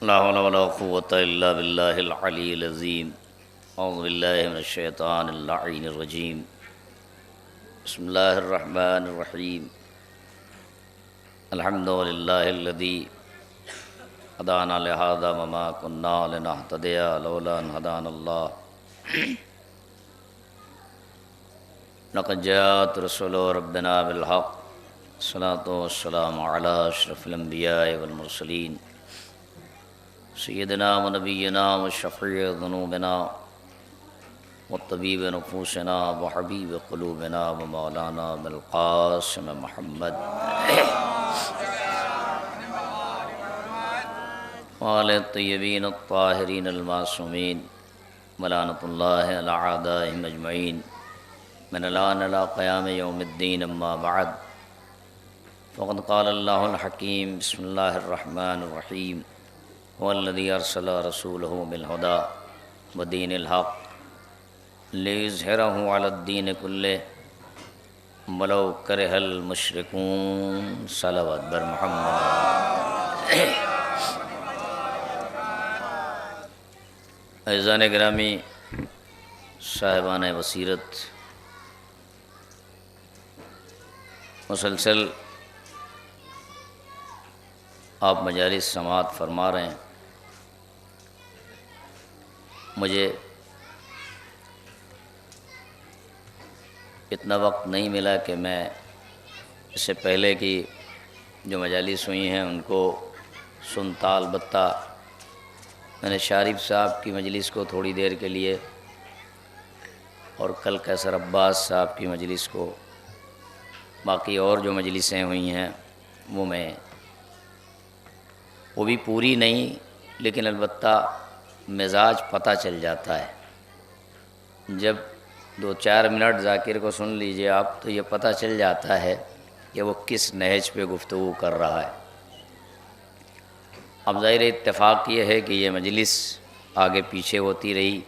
ला हौला वला कुव्वता इल्ला बिल्लाहिल अलीय्यिल अज़ीम। औज़ु बिल्लाहि मिनश शैतानिर लअीनिर रजीम। बिस्मिल्लाहिर रहमानिर रहीम। अल्हम्दुलिल्लाहिल्लज़ी हदाना लिहाज़ा व मा कुन्ना लिनहतदिया लौला अन हदानल्लाह। लक़द जाअत रसूलु रब्बिना बिल हक़्क़। अस्सलातु वस्सलामु अला अशरफिल अंबिया'i वल मुरसलीन सय्यिदिना व नबिय्यिना व शफ़ी'i ज़ुनूबिना व तबीब नुफ़ूसिना व हबीब क़ुलूबिना व मौलाना अबुल क़ासिम मुहम्मद व आले तय्यबीन अत्ताहिरीन अल-मासूमीन व लानतुल्लाहि अला अअदाइहिम अजमईन मिनल आन इला क़याम यौमिद्दीन अम्मा बअद। फ़क़द क़ालल्लाहुल हकीम बिस्मिल्लाहिर रहमानिर रहीम वल्लज़ी अरसला रसूलहु बिल हुदा व दीनिल हक़्क़ लियुज़हिरहु अलद्दीन कुल्लिहि वलौ करिहल मुशरिकून। सल्लल्लाहु बर मुहम्मद। अज़ीज़ान गिरामी, साहिबान बसीरत, मुसलसल आप मजालिस समात फरमा रहे हैं। मुझे इतना वक्त नहीं मिला कि मैं इससे पहले की जो मजालिस हुई हैं उनको सुनता। अलबत्ता मैंने शारिफ साहब की मजलिस को थोड़ी देर के लिए और कल कैसर अब्बास साहब की मजलिस को, बाकी और जो मजलिसें हुई हैं वो भी पूरी नहीं, लेकिन अलबत्ता मिजाज पता चल जाता है। जब 2-4 मिनट ज़ाकिर को सुन लीजिए आप तो ये पता चल जाता है कि वो किस नहज पे गुफ्तगू कर रहा है। अब ज़ाहिर इत्तेफाक ये है कि ये मजलिस आगे पीछे होती रही।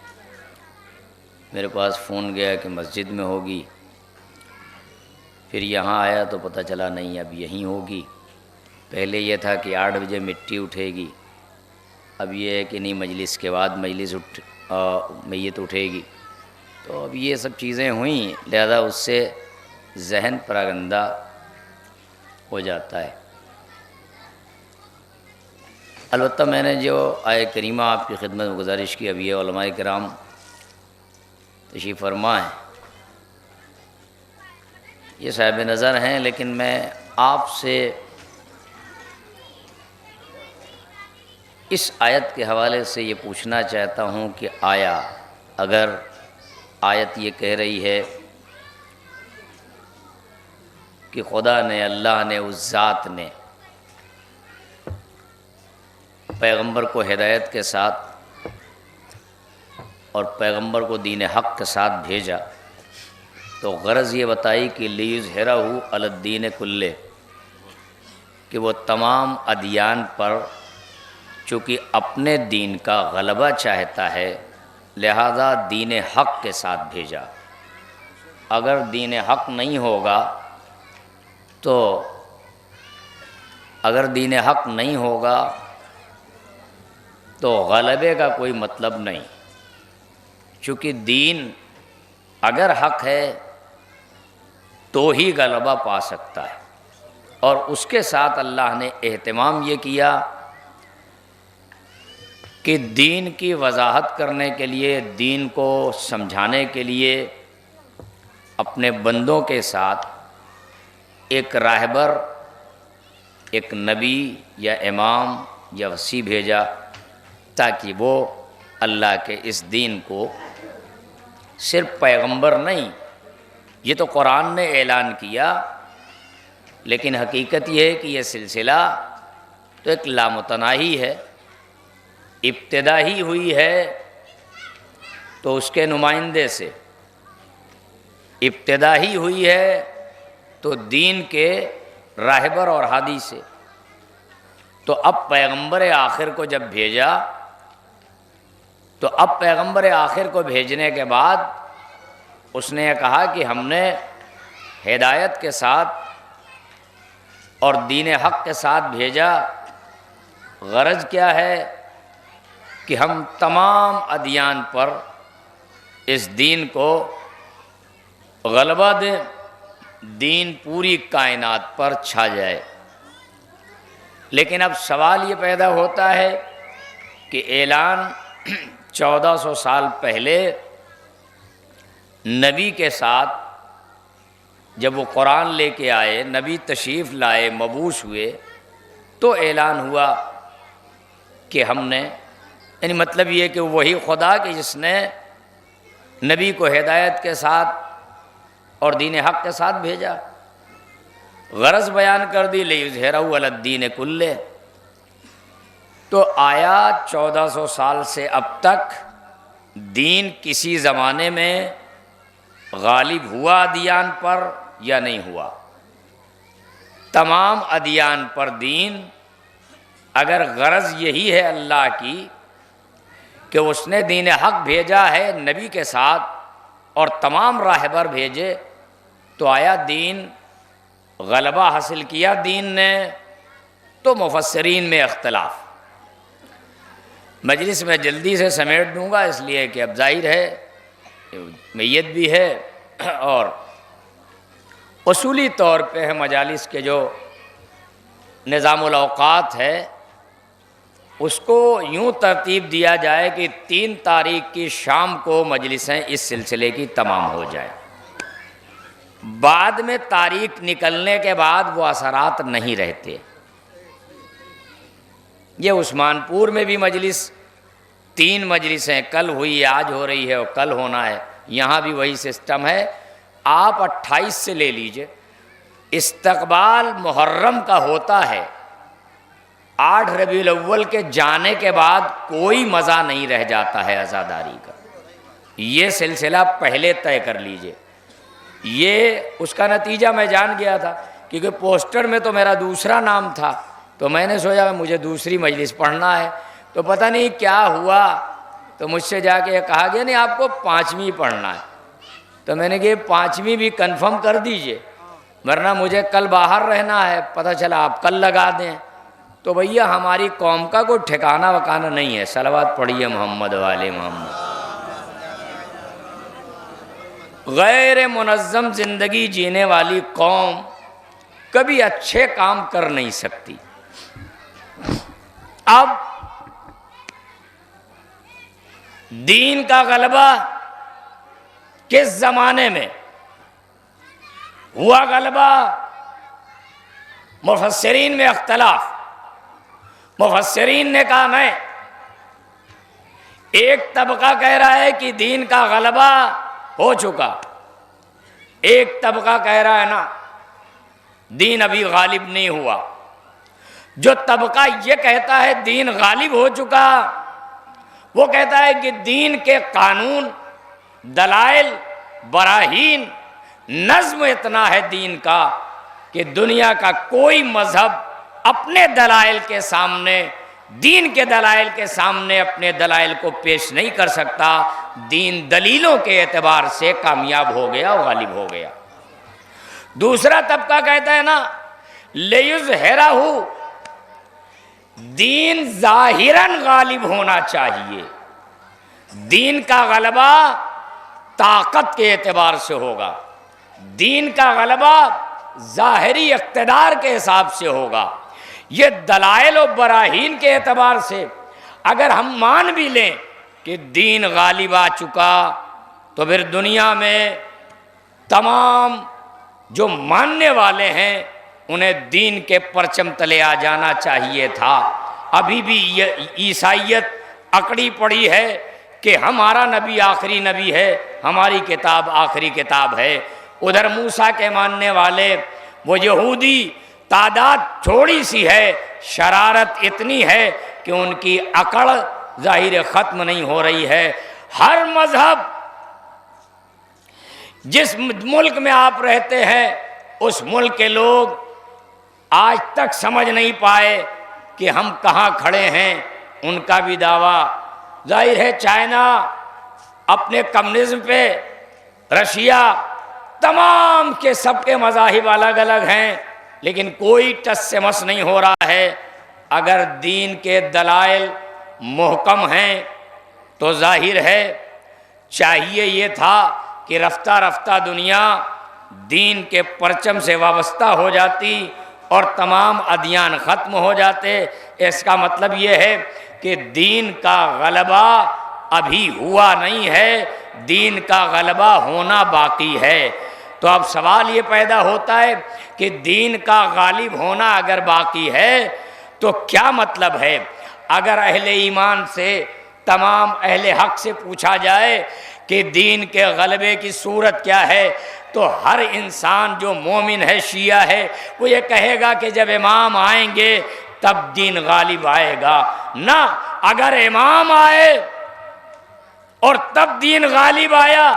मेरे पास फ़ोन गया कि मस्जिद में होगी, फिर यहाँ आया तो पता चला नहीं अब यहीं होगी। पहले ये था कि 8 बजे मिट्टी उठेगी, अब ये है कि नहीं मजलिस के बाद मैयत उठेगी। तो अब ये सब चीज़ें हुई, लिहाजा उससे जहन परागंदा हो जाता है। अलबत्ता मैंने जो आय करीमा आपकी खिदमत में गुजारिश की, अब ये उलमाए किराम तशरीफ़ फरमा है, ये साहिब नज़र हैं, लेकिन मैं आपसे इस आयत के हवाले से ये पूछना चाहता हूँ कि आया अगर आयत ये कह रही है कि खुदा ने, अल्लाह ने, उस ज़ात ने पैगंबर को हिदायत के साथ और पैगंबर को दीन हक़ के साथ भेजा, तो गरज़ ये बताई कि लियुज़हिरहु अलद्दीन कुल्ले, कि वो तमाम अदियान पर चूँकि अपने दीन का गलबा चाहता है, लिहाजा दीन हक़ के साथ भेजा। अगर दीन हक़ नहीं होगा तो गलबे का कोई मतलब नहीं, चूँकि दीन अगर हक़ है तो ही गलबा पा सकता है। और उसके साथ अल्लाह ने एहतमाम ये किया कि दीन की वजाहत करने के लिए, दीन को समझाने के लिए अपने बंदों के साथ एक राहबर, एक नबी या इमाम या वसी भेजा, ताकि वो अल्लाह के इस दीन को सिर्फ पैगंबर नहीं, ये तो कुरान ने ऐलान किया, लेकिन हकीकत ये है कि ये सिलसिला तो एक लामुतनाही है। इब्तिदा ही हुई है तो उसके नुमाइंदे से, इब्तिदा ही हुई है तो दीन के राहबर और हादी से। तो अब पैगंबर आखिर को जब भेजा, तो अब पैगंबर आखिर को भेजने के बाद उसने कहा कि हमने हिदायत के साथ और दीन हक़ के साथ भेजा। गरज क्या है कि हम तमाम अदियान पर इस दीन को गलबा दें, दीन पूरी कायनात पर छा जाए। लेकिन अब सवाल ये पैदा होता है कि ऐलान 1400 साल पहले नबी के साथ जब वो कुरान लेके आए, नबी तशरीफ़ लाए, मबूस हुए, तो ऐलान हुआ कि हमने, यानी मतलब ये कि वही खुदा कि जिसने नबी को हिदायत के साथ और दीन हक़ के साथ भेजा, गरज बयान कर दी लियुज़हिरहु अलद्दीन कुल्ले। तो आया 1400 साल से अब तक दीन किसी ज़माने में गालिब हुआ अदियान पर या नहीं हुआ? तमाम अदियान पर दीन, अगर गरज यही है अल्लाह की कि उसने दीन हक़ भेजा है नबी के साथ और तमाम राहबर भेजे, तो आया दीन गलबा हासिल किया दीन ने? तो मुफस्सिरीन में इख्तलाफ। मजलिस में जल्दी से समेट दूंगा इसलिए कि अब जाहिर है मैयत भी है और उसूली तौर पे है मजालिस के जो निज़ामुल औक़ात है उसको यूँ तरतीब दिया जाए कि 3 तारीख की शाम को मजलिसें इस सिलसिले की तमाम हो जाए। बाद में तारीख निकलने के बाद वो असरात नहीं रहते। ये उस्मानपुर में भी मजलिस 3 मजलिसें कल हुई, आज हो रही है और कल होना है, यहाँ भी वही सिस्टम है। आप 28 से ले लीजिए, इस्तकबाल मुहर्रम का होता है, 8 रबीउल अव्वल के जाने के बाद कोई मज़ा नहीं रह जाता है अज़ादारी का। ये सिलसिला पहले तय कर लीजिए। ये उसका नतीजा मैं जान गया था क्योंकि पोस्टर में तो मेरा दूसरा नाम था, तो मैंने सोचा मुझे दूसरी मजलिस पढ़ना है, तो पता नहीं क्या हुआ, तो मुझसे जाके कहा गया नहीं आपको 5वीं पढ़ना है। तो मैंने कहा 5वीं भी कंफर्म कर दीजिए वरना मुझे कल बाहर रहना है, पता चला आप कल लगा दें। तो भैया हमारी कौम का कोई ठिकाना वकाना नहीं है। सलावत पढ़िए मोहम्मद वाले मोहम्मद। गैर मुनज़्ज़म ज़िंदगी जीने वाली कौम कभी अच्छे काम कर नहीं सकती। अब दीन का गलबा किस ज़माने में हुआ? गलबा मुफस्सिरीन में अख्तलाफ। मुफस्सिरीन ने कहा नहीं, एक तबका कह रहा है कि दीन का गलबा हो चुका, एक तबका कह रहा है ना दीन अभी गालिब नहीं हुआ। जो तबका ये कहता है दीन गालिब हो चुका, वो कहता है कि दीन के कानून, दलाइल, बराहीन, नज़्म इतना है दीन का कि दुनिया का कोई मजहब अपने दलाइल के सामने, दीन के दलाइल के सामने अपने दलाइल को पेश नहीं कर सकता। दीन दलीलों के एतबार से कामयाब हो गया और गालिब हो गया। दूसरा तबका कहता है ना लियुज़हिरहु, दीन ज़ाहिरन गालिब होना चाहिए, दीन का गलबा ताकत के एतबार से होगा, दीन का गलबा ज़ाहिरी इक़्तिदार के हिसाब से होगा। ये दलाइल और बराहीन के एतबार से अगर हम मान भी लें कि दीन गालिब आ चुका, तो फिर दुनिया में तमाम जो मानने वाले हैं उन्हें दीन के परचम तले आ जाना चाहिए था। अभी भी ये ईसाइयत अकड़ी पड़ी है कि हमारा नबी आखिरी नबी है, हमारी किताब आखिरी किताब है। उधर मूसा के मानने वाले वो यहूदी तादाद थोड़ी सी है, शरारत इतनी है कि उनकी अकड़ ज़ाहिर ख़त्म नहीं हो रही है। हर मज़हब, जिस मुल्क में आप रहते हैं उस मुल्क के लोग आज तक समझ नहीं पाए कि हम कहाँ खड़े हैं। उनका भी दावा जाहिर है, चाइना अपने कम्युनिज्म पे, रशिया, तमाम के सबके मज़ाहिब अलग अलग हैं, लेकिन कोई टस से मस नहीं हो रहा है। अगर दीन के दलाइल मुहकम हैं तो जाहिर है चाहिए ये था कि रफ्ता रफ्ता दुनिया दीन के परचम से वाबस्ता हो जाती और तमाम अदियान ख़त्म हो जाते। इसका मतलब ये है कि दीन का गलबा अभी हुआ नहीं है, दीन का गलबा होना बाकी है। तो अब सवाल ये पैदा होता है कि दीन का गालिब होना अगर बाकी है तो क्या मतलब है। अगर अहले ईमान से, तमाम अहले हक से पूछा जाए कि दीन के गलबे की सूरत क्या है, तो हर इंसान जो मोमिन है, शिया है, वो ये कहेगा कि जब इमाम आएंगे तब दीन गालिब आएगा। ना, अगर इमाम आए और तब दीन गालिब आया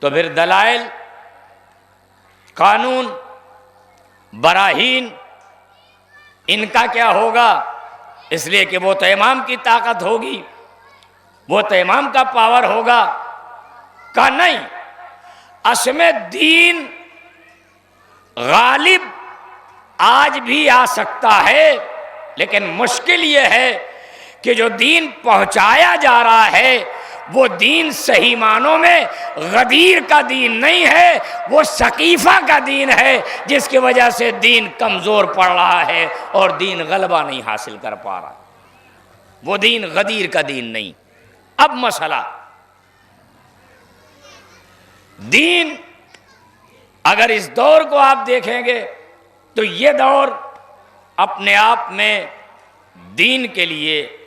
तो फिर दलाइल, कानून, बराहीन, इनका क्या होगा। इसलिए कि वो तो इमाम की ताकत होगी, वो तो इमाम का पावर होगा। का नहीं, असमे दीन गालिब आज भी आ सकता है, लेकिन मुश्किल ये है कि जो दीन पहुंचाया जा रहा है वो दीन सही मानों में गदीर का दीन नहीं है, वो सकीफ़ा का दीन है, जिसकी वजह से दीन कमज़ोर पड़ रहा है और दीन गलबा नहीं हासिल कर पा रहा। वो दीन गदीर का दीन नहीं। अब मसला, दीन अगर इस दौर को आप देखेंगे तो ये दौर अपने आप में दीन के लिए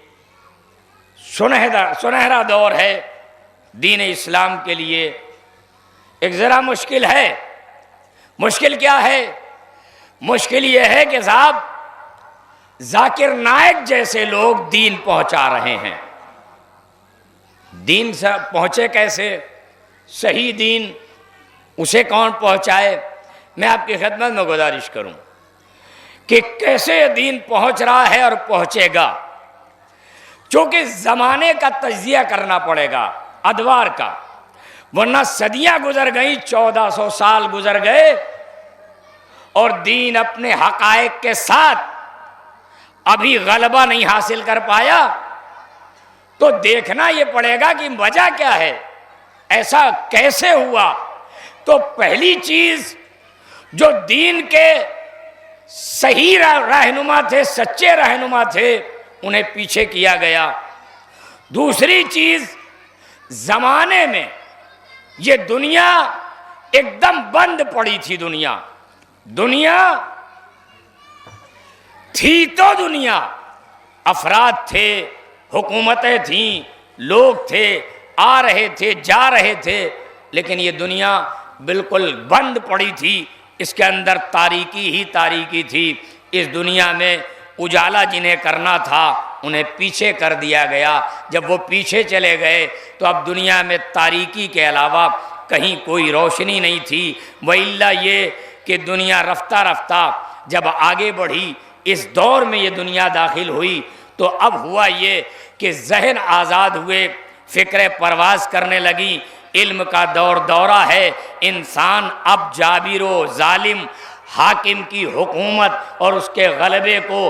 सुनहरा दौर है, दीन इस्लाम के लिए। एक ज़रा मुश्किल है। मुश्किल क्या है? मुश्किल ये है कि साहब जाकिर नायक जैसे लोग दीन पहुंचा रहे हैं। दीन से पहुंचे कैसे? सही दीन उसे कौन पहुंचाए? मैं आपकी खिदमत में गुजारिश करूं कि कैसे दीन पहुंच रहा है और पहुंचेगा। क्योंकि ज़माने का तज्जिया करना पड़ेगा, अदवार का, वरना सदियां गुजर गई, 1400 साल गुजर गए और दीन अपने हकायक के साथ अभी गलबा नहीं हासिल कर पाया। तो देखना ये पड़ेगा कि वजह क्या है, ऐसा कैसे हुआ। तो पहली चीज, जो दीन के सही रहनुमा थे, सच्चे रहनुमा थे, उन्हें पीछे किया गया। दूसरी चीज, जमाने में ये दुनिया एकदम बंद पड़ी थी। दुनिया थी तो दुनिया, अफराद थे, हुकूमतें थीं, लोग थे, आ रहे थे, जा रहे थे, लेकिन ये दुनिया बिल्कुल बंद पड़ी थी। इसके अंदर तारीकी ही तारीकी थी। इस दुनिया में उजाला जिन्हें करना था उन्हें पीछे कर दिया गया। जब वो पीछे चले गए तो अब दुनिया में तारीकी के अलावा कहीं कोई रोशनी नहीं थी। वइल्ला ये कि दुनिया रफ्ता रफ्ता जब आगे बढ़ी, इस दौर में ये दुनिया दाखिल हुई, तो अब हुआ ये कि जहन आज़ाद हुए, फ़िक्र परवाज़ करने लगी। इल्म का दौरा है। इंसान अब जाबिरो जालिम हाकिम की हुकूमत और उसके गलबे को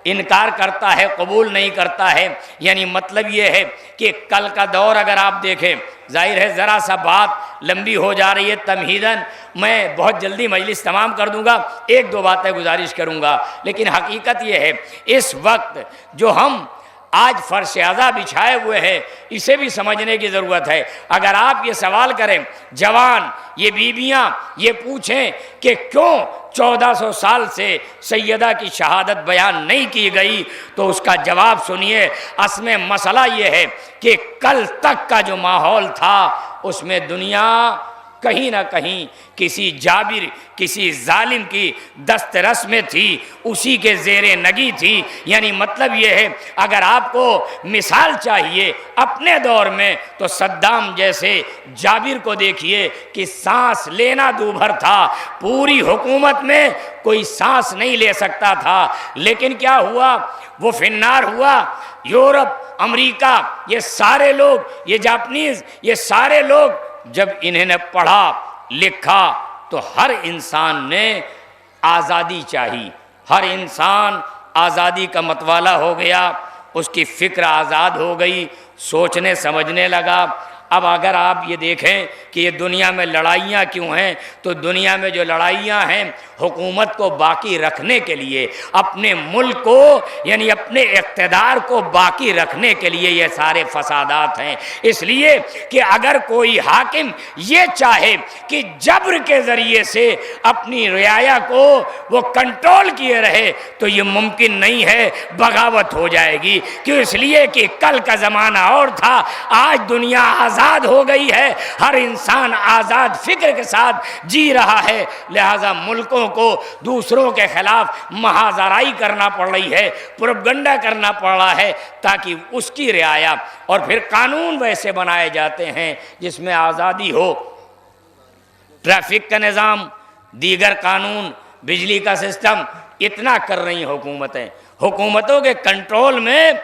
इनकार करता है, कबूल नहीं करता है। यानी मतलब ये है कि कल का दौर अगर आप देखें, जाहिर है ज़रा सा बात लंबी हो जा रही है तमहीदन, मैं बहुत जल्दी मजलिस तमाम कर दूंगा, एक दो बातें गुजारिश करूंगा। लेकिन हकीकत ये है, इस वक्त जो हम आज फर्श आज़ा बिछाए हुए हैं, इसे भी समझने की ज़रूरत है। अगर आप ये सवाल करें, जवान, ये बीबियाँ ये पूछें कि क्यों 1400 साल से सैयदा की शहादत बयान नहीं की गई, तो उसका जवाब सुनिए। असमें मसला ये है कि कल तक का जो माहौल था उसमें दुनिया कहीं ना कहीं किसी जाबिर, किसी जालिम की दस्तरस में थी, उसी के ज़ेरे नगी थी। यानी मतलब ये है, अगर आपको मिसाल चाहिए अपने दौर में, तो सद्दाम जैसे जाबिर को देखिए कि सांस लेना दूभर था, पूरी हुकूमत में कोई सांस नहीं ले सकता था। लेकिन क्या हुआ, वो फिन्नार हुआ। यूरोप, अमेरिका, ये सारे लोग, ये जापानीज़, ये सारे लोग जब इन्हें पढ़ा लिखा तो हर इंसान ने आज़ादी चाहिए, हर इंसान आज़ादी का मतवाला हो गया, उसकी फ़िक्र आज़ाद हो गई, सोचने समझने लगा। अब अगर आप ये देखें कि ये दुनिया में लड़ाइयाँ क्यों हैं, तो दुनिया में जो लड़ाइयाँ हैं हुकूमत को बाकी रखने के लिए, अपने मुल्क को यानी अपने इक़्तिदार को बाकी रखने के लिए ये सारे फसादात हैं। इसलिए कि अगर कोई हाकिम ये चाहे कि जबर के ज़रिए से अपनी रियाया को वो कंट्रोल किए रहे तो ये मुमकिन नहीं है, बगावत हो जाएगी। क्यों? इसलिए कि कल का ज़माना और था, आज दुनिया आज़ाद हो गई है, हर इंसान आज़ाद फ़िक्र के साथ जी रहा है। लिहाजा मुल्कों को दूसरों के खिलाफ महाजराई करना पड़ रही है, प्रोपगंडा करना पड़ रहा है ताकि उसकी रियाया, और फिर कानून वैसे बनाए जाते हैं जिसमें आज़ादी हो। ट्रैफिक का निज़ाम, दीगर कानून, बिजली का सिस्टम, इतना कर रही हुकूमतें। हुकूमतों के कंट्रोल में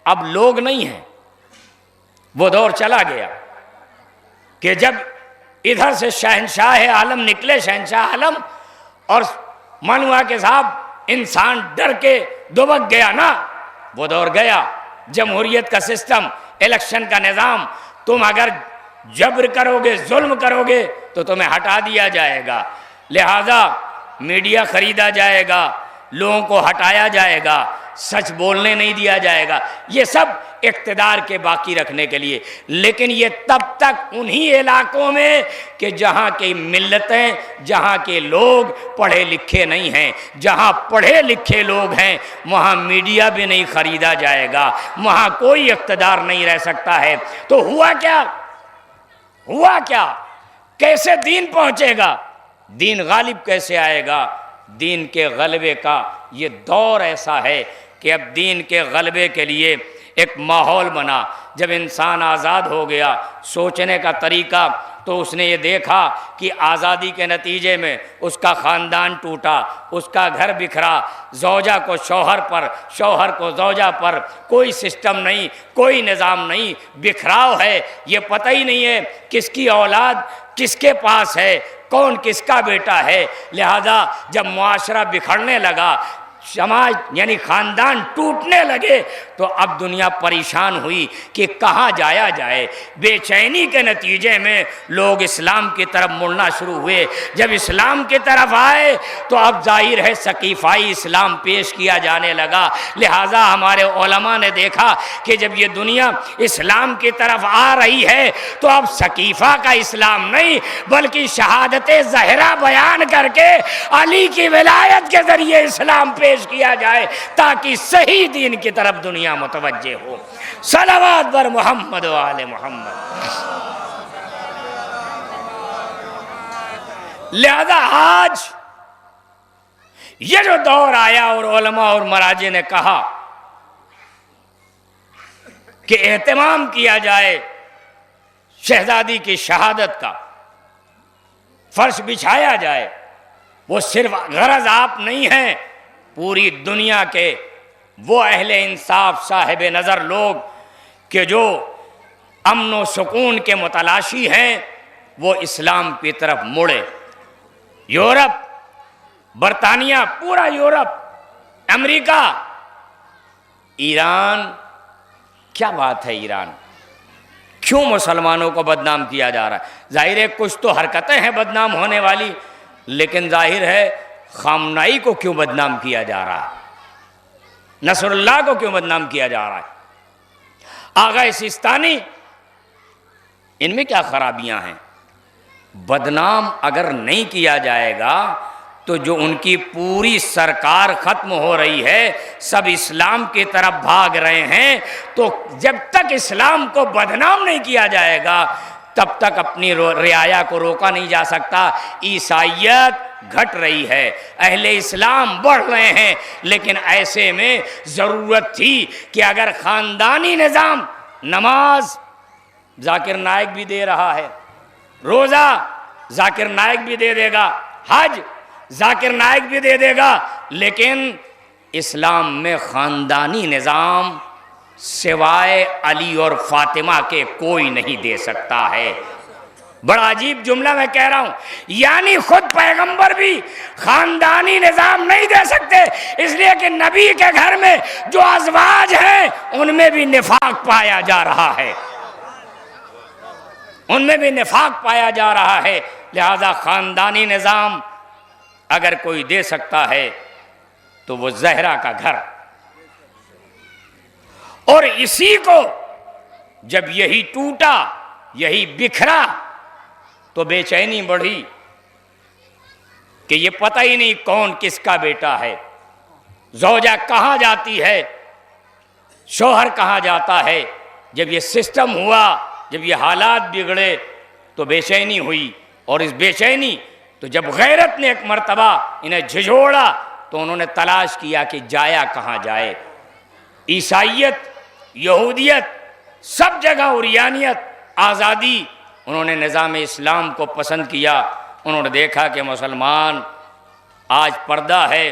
अब लोग नहीं हैं। वो दौर चला गया कि जब इधर से शहंशाह आलम निकले, शहंशाह आलम, और मन हुआ कि साहब इंसान डर के दुबक गया ना, वो दौर गया। जमहूरियत का सिस्टम, इलेक्शन का निज़ाम, तुम अगर जबर करोगे, जुल्म करोगे तो तुम्हें हटा दिया जाएगा। लिहाजा मीडिया खरीदा जाएगा, लोगों को हटाया जाएगा, सच बोलने नहीं दिया जाएगा। ये सब इक़्तिदार के बाकी रखने के लिए। लेकिन ये तब तक उन्हीं इलाकों में कि जहाँ की मिल्लतें, जहाँ के लोग पढ़े लिखे नहीं हैं। जहाँ पढ़े लिखे लोग हैं वहाँ मीडिया भी नहीं ख़रीदा जाएगा, वहाँ कोई इक़्तिदार नहीं रह सकता है। तो हुआ क्या? हुआ क्या? कैसे दीन पहुँचेगा? दीन गालिब कैसे आएगा? दीन के गलबे का ये दौर ऐसा है कि अब दीन के गलबे के लिए एक माहौल बना। जब इंसान आज़ाद हो गया, सोचने का तरीका, तो उसने ये देखा कि आज़ादी के नतीजे में उसका ख़ानदान टूटा, उसका घर बिखरा, ज़ौजा को शौहर पर, शौहर को ज़ौजा पर, कोई सिस्टम नहीं, कोई निज़ाम नहीं, बिखराव है। ये पता ही नहीं है किसकी औलाद किसके पास है, कौन किसका बेटा है। लिहाजा जब मुआशरा बिखरने लगा, समाज यानी ख़ानदान टूटने लगे, तो अब दुनिया परेशान हुई कि कहाँ जाया जाए। बेचैनी के नतीजे में लोग इस्लाम की तरफ मुड़ना शुरू हुए। जब इस्लाम की तरफ आए तो अब जाहिर है सकीफ़ाई इस्लाम पेश किया जाने लगा। लिहाजा हमारे उलमा ने देखा कि जब ये दुनिया इस्लाम की तरफ आ रही है तो अब सकीफ़ा का इस्लाम नहीं बल्कि शहादत ज़हरा बयान करके अली की विलायत के ज़रिए इस्लाम पेश किया जाए ताकि सही दीन की तरफ दुनिया मुतवज्जे हो। सलावत बर मोहम्मद व आले मोहम्मद। लिहाजा आज ये जो दौर आया और उलमा और मराजे ने कहा कि एहतमाम किया जाए शहजादी की शहादत का, फर्श बिछाया जाए, वो सिर्फ गरज आप नहीं हैं, पूरी दुनिया के वो अहले इंसाफ साहिब नज़र लोग कि जो अमन व सुकून के मुतलाशी हैं, वो इस्लाम की तरफ मुड़े। यूरोप, बरतानिया, पूरा यूरोप, अमेरिका, ईरान, क्या बात है ईरान, क्यों मुसलमानों को बदनाम किया जा रहा है? जाहिर है कुछ तो हरकतें हैं बदनाम होने वाली, लेकिन जाहिर है खामनाई को क्यों बदनाम किया जा रहा है, नसरुल्लाह को क्यों बदनाम किया जा रहा है, आगा सिस्तानी, इनमें क्या खराबियां हैं? बदनाम अगर नहीं किया जाएगा तो जो उनकी पूरी सरकार ख़त्म हो रही है, सब इस्लाम की तरफ भाग रहे हैं, तो जब तक इस्लाम को बदनाम नहीं किया जाएगा तब तक अपनी रियाया को रोका नहीं जा सकता। ईसाइयत घट रही है, अहले इस्लाम बढ़ रहे हैं, लेकिन ऐसे में ज़रूरत थी कि अगर ख़ानदानी निज़ाम, नमाज जाकिर नाइक भी दे रहा है, रोज़ा जाकिर नाइक भी दे देगा, हज जाकिर नाइक भी दे देगा, लेकिन इस्लाम में ख़ानदानी निज़ाम सिवाय अली और फ़ातिमा के कोई नहीं दे सकता है। बड़ा अजीब जुमला मैं कह रहा हूं, यानी खुद पैगंबर भी खानदानी निजाम नहीं दे सकते, इसलिए कि नबी के घर में जो अज़वाज हैं उनमें भी निफाक पाया जा रहा है, उनमें भी निफाक पाया जा रहा है। लिहाजा खानदानी निजाम अगर कोई दे सकता है तो वो ज़हरा का घर। और इसी को जब यही टूटा, यही बिखरा, तो बेचैनी बढ़ी कि ये पता ही नहीं कौन किसका बेटा है, ज़ौजा कहाँ जाती है, शौहर कहाँ जाता है। जब ये सिस्टम हुआ, जब ये हालात बिगड़े तो बेचैनी हुई, और इस बेचैनी तो जब गैरत ने एक मर्तबा इन्हें झिझोड़ा तो उन्होंने तलाश किया कि जाया कहाँ जाए। ईसाइयत, यहूदियत, सब जगह उरियानियत, आज़ादी, उन्होंने निज़ाम इस्लाम को पसंद किया। उन्होंने देखा कि मुसलमान आज पर्दा है,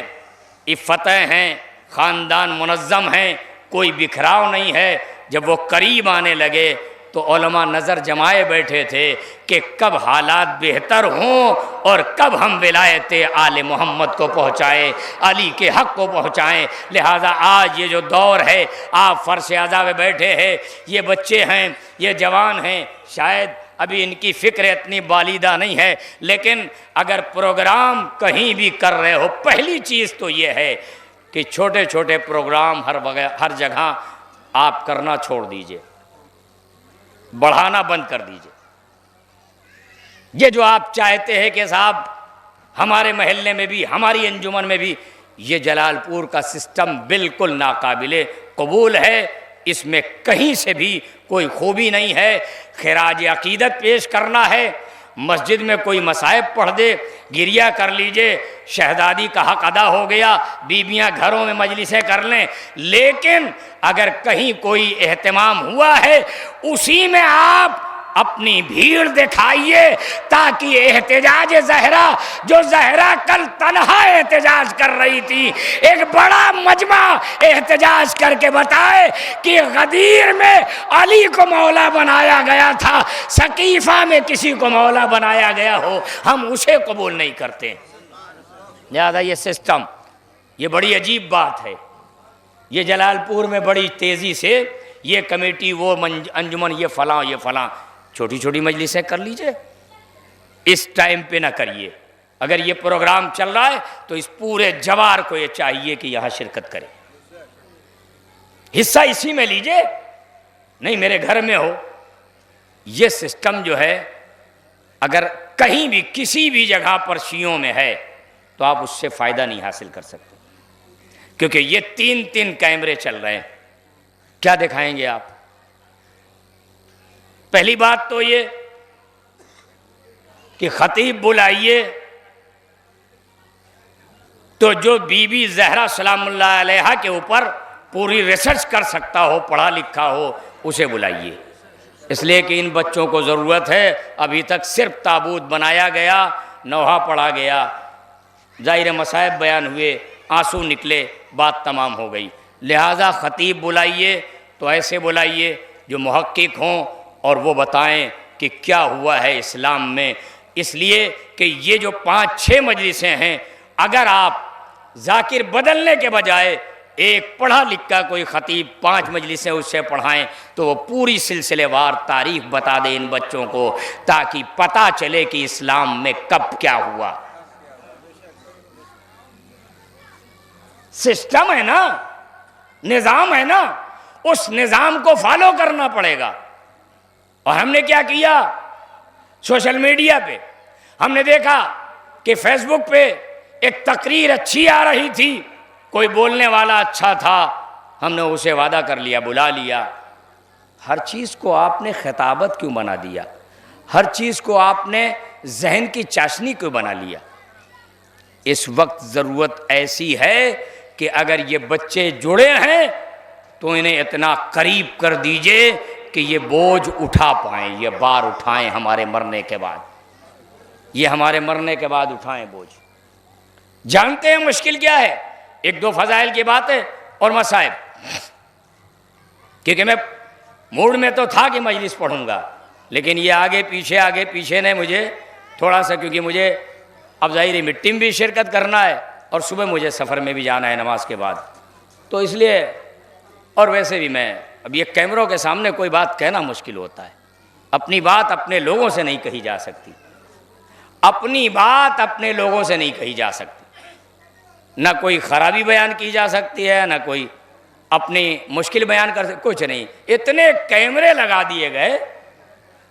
इफ़्फ़तें हैं, ख़ानदान मुनज़्ज़म हैं, कोई बिखराव नहीं है। जब वो करीब आने लगे तो उलमा नज़र जमाए बैठे थे कि कब हालात बेहतर हों और कब हम विलायत आले मोहम्मद को पहुँचाएँ, अली के हक़ को पहुँचाएँ। लिहाजा आज ये जो दौर है, आप फ़र्श आज़ा में बैठे हैं, ये बच्चे हैं, ये जवान हैं, शायद अभी इनकी फ़िक्र इतनी बालिदा नहीं है, लेकिन अगर प्रोग्राम कहीं भी कर रहे हो, पहली चीज़ तो ये है कि छोटे छोटे प्रोग्राम हर जगह आप करना छोड़ दीजिए, बढ़ाना बंद कर दीजिए। ये जो आप चाहते हैं कि साहब हमारे महल्ले में भी, हमारी अंजुमन में भी, ये जलालपुर का सिस्टम बिल्कुल नाकाबिले कबूल है, इसमें कहीं से भी कोई खूबी नहीं है। खिराज अकीदत पेश करना है, मस्जिद में कोई मसाइब पढ़ दे, गिरिया कर लीजिए, शहदादी का हक अदा हो गया, बीबियां घरों में मजलिसें कर लें। लेकिन अगर कहीं कोई एहतमाम हुआ है, उसी में आप अपनी भीड़ दिखाइए, ताकि एहतजाज ज़हरा, जो ज़हरा कल तन्हा एहतजाज कर रही थी, एक बड़ा मजमा एहतजाज करके बताए कि गदीर में अली को मौला बनाया गया था, सकीफ़ा में किसी को मौला बनाया गया हो, हम उसे कबूल नहीं करते। ज़्यादा ये सिस्टम, ये बड़ी अजीब बात है। ये जलालपुर में बड़ी तेज़ी से ये कमेटी, वो अंजुमन, ये फ़लाँ, ये फ़लाँ, छोटी छोटी मजलिसें कर लीजिए, इस टाइम पे ना करिए। अगर ये प्रोग्राम चल रहा है तो इस पूरे जवार को ये चाहिए कि यहाँ शिरकत करे, हिस्सा इसी में लीजिए, नहीं मेरे घर में हो। ये सिस्टम जो है अगर कहीं भी किसी भी जगह पर शियों में है तो आप उससे फ़ायदा नहीं हासिल कर सकते, क्योंकि ये 3-3 कैमरे चल रहे हैं। क्या दिखाएंगे आप? पहली बात तो ये कि खतीब बुलाइए तो जो बीबी ज़हरा सलामुल्लाह अलैहा के ऊपर पूरी रिसर्च कर सकता हो, पढ़ा लिखा हो, उसे बुलाइए। इसलिए कि इन बच्चों को ज़रूरत है। अभी तक सिर्फ ताबूत बनाया गया, नौहा पढ़ा गया, ज़ाहिर मसाइब बयान हुए, आंसू निकले, बात तमाम हो गई। लिहाजा ख़तीब बुलाइए तो ऐसे बुलाइए जो मुहक्किक हों और वो बताएं कि क्या हुआ है इस्लाम में। इसलिए कि ये जो 5-6 मजलिसें हैं, अगर आप जाकिर बदलने के बजाय एक पढ़ा लिखा कोई ख़तीब 5 मजलिसें उससे पढ़ाएं तो वो पूरी सिलसिलेवार तारीख़ बता दे इन बच्चों को, ताकि पता चले कि इस्लाम में कब क्या हुआ। सिस्टम है ना, निज़ाम है ना, उस निज़ाम को फॉलो करना पड़ेगा। और हमने क्या किया, सोशल मीडिया पे हमने देखा कि फेसबुक पे एक तकरीर अच्छी आ रही थी, कोई बोलने वाला अच्छा था, हमने उसे वादा कर लिया, बुला लिया। हर चीज़ को आपने खिताबत क्यों बना दिया? हर चीज़ को आपने जहन की चाशनी क्यों बना लिया? इस वक्त ज़रूरत ऐसी है कि अगर ये बच्चे जुड़े हैं तो इन्हें इतना करीब कर दीजिए कि ये बोझ उठा पाएँ, ये बार उठाएं हमारे मरने के बाद, ये हमारे मरने के बाद उठाएं बोझ। जानते हैं मुश्किल क्या है? 1-2 फ़ज़ाइल की बातें और मसाइब, क्योंकि मैं मूड में तो था कि मजलिस पढ़ूंगा, लेकिन ये आगे पीछे ने मुझे थोड़ा सा, क्योंकि मुझे अब ज़ाहिर मिट्टी में भी शिरकत करना है और सुबह मुझे सफ़र में भी जाना है नमाज के बाद, तो इसलिए, और वैसे भी मैं अब ये कैमरों के सामने कोई बात कहना मुश्किल होता है। अपनी बात अपने लोगों से नहीं कही जा सकती, अपनी बात अपने लोगों से नहीं कही जा सकती, ना कोई खराबी बयान की जा सकती है, ना कोई अपनी मुश्किल बयान कर सकते, कुछ नहीं। इतने कैमरे लगा दिए गए,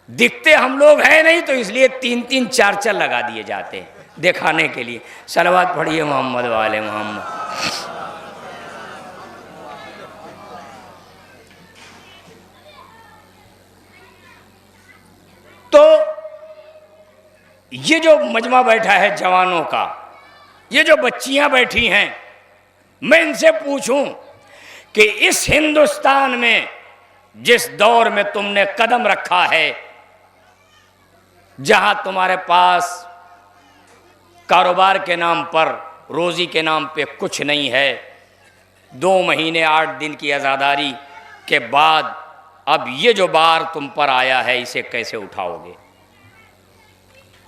दिखते हम लोग हैं नहीं, तो इसलिए 3-3 4-4 लगा दिए जाते हैं दिखाने के लिए। सलवात पढ़िए मोहम्मद वाले मोहम्मद। तो ये जो मजमा बैठा है जवानों का, ये जो बच्चियां बैठी हैं, मैं इनसे पूछूं कि इस हिंदुस्तान में जिस दौर में तुमने कदम रखा है, जहां तुम्हारे पास कारोबार के नाम पर, रोजी के नाम पे कुछ नहीं है, 2 महीने 8 दिन की आज़ादारी के बाद अब ये जो बार तुम पर आया है, इसे कैसे उठाओगे?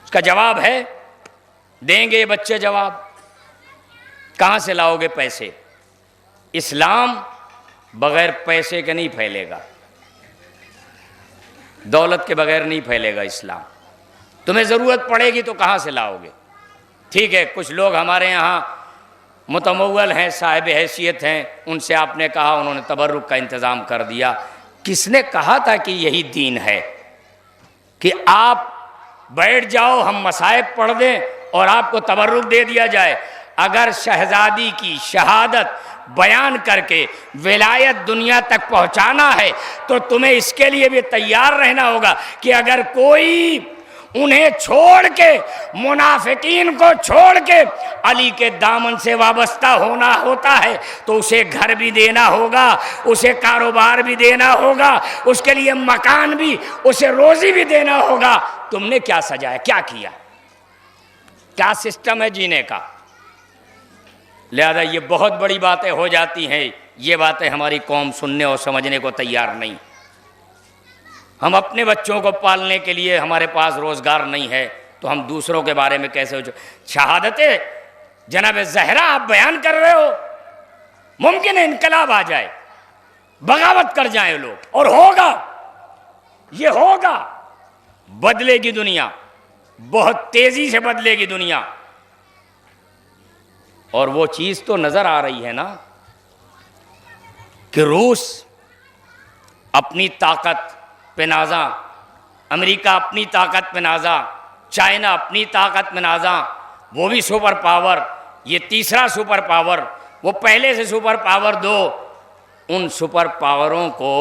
उसका जवाब है, देंगे ये बच्चे जवाब। कहां से लाओगे पैसे? इस्लाम बगैर पैसे के नहीं फैलेगा, दौलत के बगैर नहीं फैलेगा इस्लाम। तुम्हें ज़रूरत पड़ेगी तो कहां से लाओगे? ठीक है, कुछ लोग हमारे यहाँ मुतमव्वल हैं, साहिब हैसियत हैं, उनसे आपने कहा, उन्होंने तबर्रुक का इंतज़ाम कर दिया। किसने कहा था कि यही दीन है कि आप बैठ जाओ, हम मसाइब पढ़ दें और आपको तबर्रुक दे दिया जाए? अगर शहजादी की शहादत बयान करके विलायत दुनिया तक पहुंचाना है तो तुम्हें इसके लिए भी तैयार रहना होगा कि अगर कोई उन्हें छोड़ के, मुनाफिकीन को छोड़ के अली के दामन से वाबस्ता होना होता है तो उसे घर भी देना होगा, उसे कारोबार भी देना होगा, उसके लिए मकान भी, उसे रोजी भी देना होगा। तुमने क्या सजाया, क्या किया, क्या सिस्टम है जीने का? लिहाजा ये बहुत बड़ी बातें हो जाती हैं, ये बातें हमारी कौम सुनने और समझने को तैयार नहीं। हम अपने बच्चों को पालने के लिए, हमारे पास रोज़गार नहीं है तो हम दूसरों के बारे में कैसे हो? शहादत जनाब ज़हरा आप बयान कर रहे हो, मुमकिन है इनकलाब आ जाए, बगावत कर जाए लोग, और होगा, ये होगा। बदलेगी दुनिया, बहुत तेजी से बदलेगी दुनिया। और वो चीज़ तो नज़र आ रही है ना कि रूस अपनी ताकत पे नाजा, अमेरिका अपनी ताकत पे नाजा, चाइना अपनी ताकत पे नाजा, वो भी सुपर पावर, ये तीसरा सुपर पावर, वो पहले से सुपर पावर 2, उन सुपर पावरों को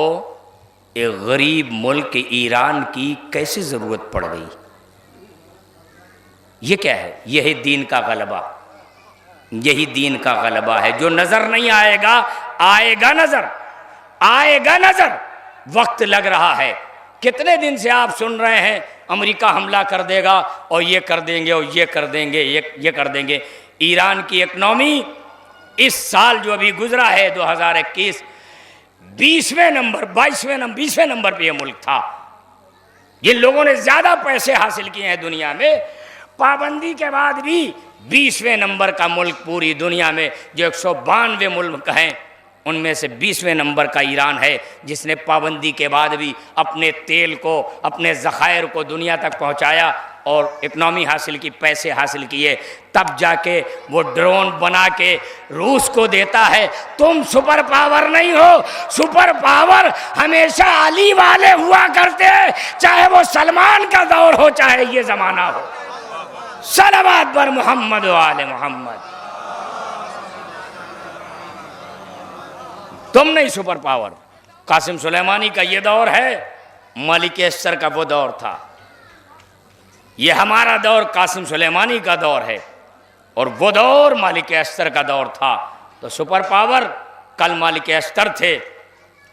एक गरीब मुल्क ईरान की कैसे ज़रूरत पड़ गई? ये क्या है? यही दीन का गलबा, यही दीन का गलबा है जो नज़र नहीं आएगा, आएगा नज़र, आएगा नज़र। वक्त लग रहा है। कितने दिन से आप सुन रहे हैं अमेरिका हमला कर देगा और ये कर देंगे और ये कर देंगे, ये कर देंगे। ईरान की इकनॉमी इस साल जो अभी गुजरा है 2021, 20वें नंबर, 20वें नंबर पे ये मुल्क था। जिन लोगों ने ज़्यादा पैसे हासिल किए हैं दुनिया में, पाबंदी के बाद भी 20वें नंबर का मुल्क पूरी दुनिया में, जो 192 मुल्क हैं उनमें से 20वें नंबर का ईरान है, जिसने पाबंदी के बाद भी अपने तेल को, अपने ज़खायर को दुनिया तक पहुंचाया और इकनॉमी हासिल की, पैसे हासिल किए, तब जाके वो ड्रोन बना के रूस को देता है। तुम सुपर पावर नहीं हो, सुपर पावर हमेशा अली वाले हुआ करते हैं, चाहे वो सलमान का दौर हो, चाहे ये ज़माना हो। सलावत पर मोहम्मद वाले मोहम्मद। तुम नहीं सुपर पावर। कासिम सुलेमानी का ये दौर है, मलिक अस्सर का वो दौर था। ये हमारा दौर कासिम सुलेमानी का दौर है और वो दौर मालिक अस्सर का दौर था। तो सुपर पावर कल मालिक अस्सर थे,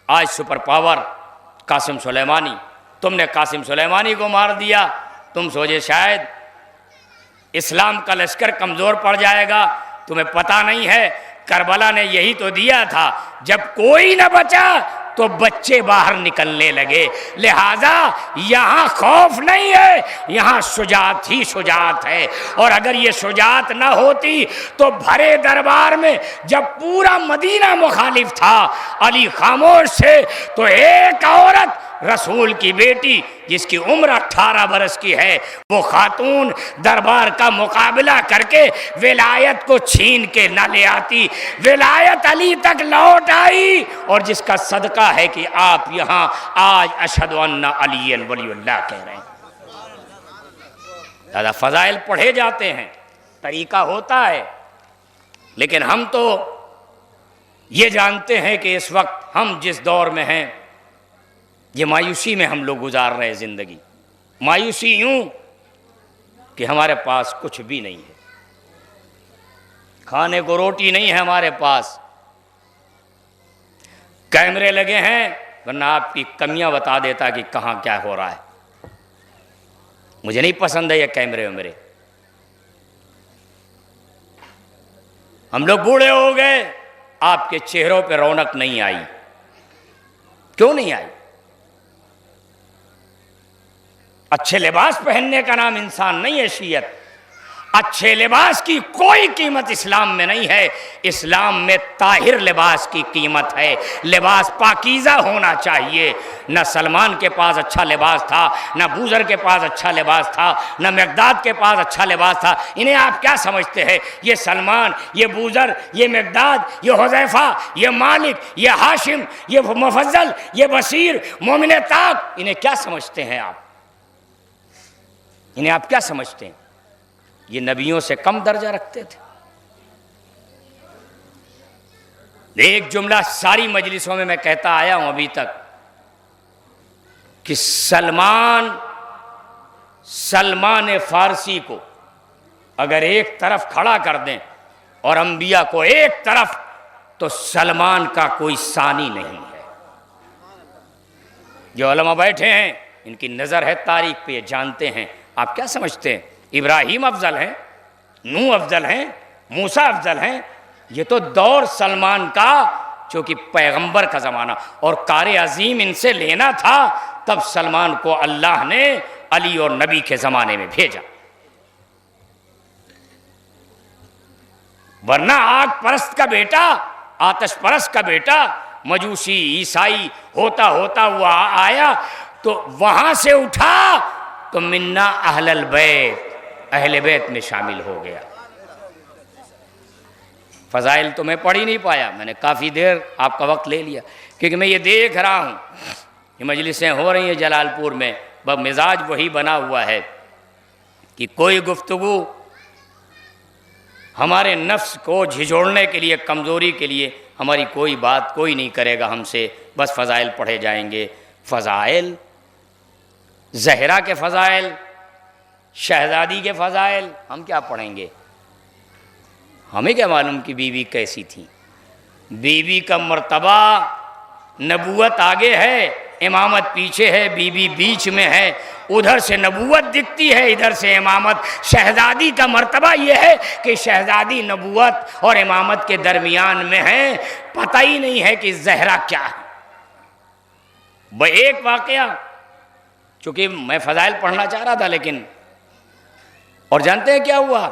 आज सुपर पावर कासिम सुलेमानी। तुमने कासिम सुलेमानी को मार दिया, तुम सोचे शायद इस्लाम का लश्कर कमज़ोर पड़ जाएगा। तुम्हें पता नहीं है करबला ने यही तो दिया था, जब कोई न बचा तो बच्चे बाहर निकलने लगे। लिहाजा यहाँ खौफ नहीं है, यहाँ शुजात ही शुजात है। और अगर ये शुजात ना होती तो भरे दरबार में जब पूरा मदीना मुखालिफ था, अली खामोश थे, तो एक औरत रसूल की बेटी जिसकी उम्र 18 बरस की है, वो खातून दरबार का मुकाबला करके विलायत को छीन के ना ले आती। विलायत अली तक लौट आई, और जिसका सदका है कि आप यहाँ आज अशहदु अन्ना अलिय्यन वलियुल्लाह कह रहे हैं। दादा फजाइल पढ़े जाते हैं, तरीका होता है, लेकिन हम तो ये जानते हैं कि इस वक्त हम जिस दौर में हैं, ये मायूसी में हम लोग गुजार रहे हैं जिंदगी। मायूसी यूं कि हमारे पास कुछ भी नहीं है, खाने को रोटी नहीं है हमारे पास। कैमरे लगे हैं, वरना आपकी कमियां बता देता कि कहाँ क्या हो रहा है। मुझे नहीं पसंद है ये कैमरे वैमरे। हम लोग बूढ़े हो गए, आपके चेहरों पे रौनक नहीं आई। क्यों नहीं आई? अच्छे लिबास पहनने का नाम इंसान नहीं है शीयत। अच्छे लिबास की कोई कीमत इस्लाम में नहीं है। इस्लाम में ताहिर लिबास की कीमत है। लिबास पाकीज़ा होना चाहिए। न सलमान के पास अच्छा लिबास था, न बूजर के पास अच्छा लिबास था, न मिक़दाद के पास अच्छा लिबास था। इन्हें आप क्या समझते हैं? ये सलमान, ये बूजर, ये मिक़दाद, ये हुज़ैफ़ा, ये मालिक, ये हाशिम, ये मुफज्जल, ये बशीर, मोमिन ताक, इन्हें क्या समझते हैं आप? इन्हें आप क्या समझते हैं? ये नबियों से कम दर्जा रखते थे। एक जुमला सारी मजलिसों में मैं कहता आया हूं अभी तक कि सलमान फारसी को अगर एक तरफ खड़ा कर दें और अंबिया को एक तरफ, तो सलमान का कोई सानी नहीं है। जो उलमा बैठे हैं, इनकी नज़र है तारीख पे, ये जानते हैं। आप क्या समझते हैं? इब्राहिम अफजल हैं, नूह अफजल हैं, मूसा अफजल हैं? ये तो दौर सलमान का, चूँकि पैगंबर का ज़माना और कार अजीम इनसे लेना था, तब सलमान को अल्लाह ने अली और नबी के ज़माने में भेजा। वरना आग परस्त का बेटा, आतश परस्त का बेटा, मजूसी ईसाई होता होता हुआ आया, तो वहां से उठा तो मिन्ना अहलल बैत, अहले बैत में शामिल हो गया। फ़ज़ाइल तो मैं पढ़ ही नहीं पाया, मैंने काफ़ी देर आपका वक्त ले लिया, क्योंकि मैं ये देख रहा हूँ ये मजलिसें हो रही हैं जलालपुर में, बस मिजाज वही बना हुआ है कि कोई गुफ्तगू हमारे नफ्स को झिझोड़ने के लिए, कमज़ोरी के लिए हमारी कोई बात कोई नहीं करेगा हमसे, बस फ़ज़ाइल पढ़े जाएंगे। फ़ज़ाइल, ज़हरा के फ़ज़ाइल, शहज़ादी के फ़ज़ाइल हम क्या पढ़ेंगे? हमें क्या मालूम कि बीवी कैसी थी? बीवी का मर्तबा, नबूवत आगे है, इमामत पीछे है, बीवी बीच में है। उधर से नबूवत दिखती है, इधर से इमामत। शहज़ादी का मर्तबा यह है कि शहज़ादी नबूवत और इमामत के दरमियान में है। पता ही नहीं है कि ज़हरा क्या है। एक वाक़या, चूँकि मैं फ़ज़ाइल पढ़ना चाह रहा था, लेकिन और जानते हैं क्या हुआ?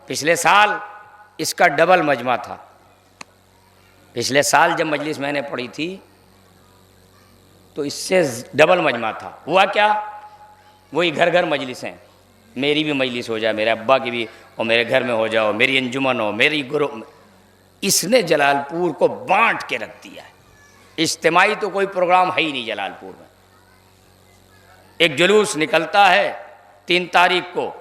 पिछले साल इसका डबल मजमा था। पिछले साल जब मजलिस मैंने पढ़ी थी तो इससे डबल मजमा था। हुआ क्या? वही घर घर मजलिसें, मेरी भी मजलिस हो जाए, मेरे अब्बा की भी, और मेरे घर में हो जाओ, मेरी अंजुमन हो, मेरी गुरु। इसने जलालपुर को बांट के रख दिया है। इज्तिमाई तो कोई प्रोग्राम है ही नहीं जलालपुर में। एक जुलूस निकलता है 3 तारीख को,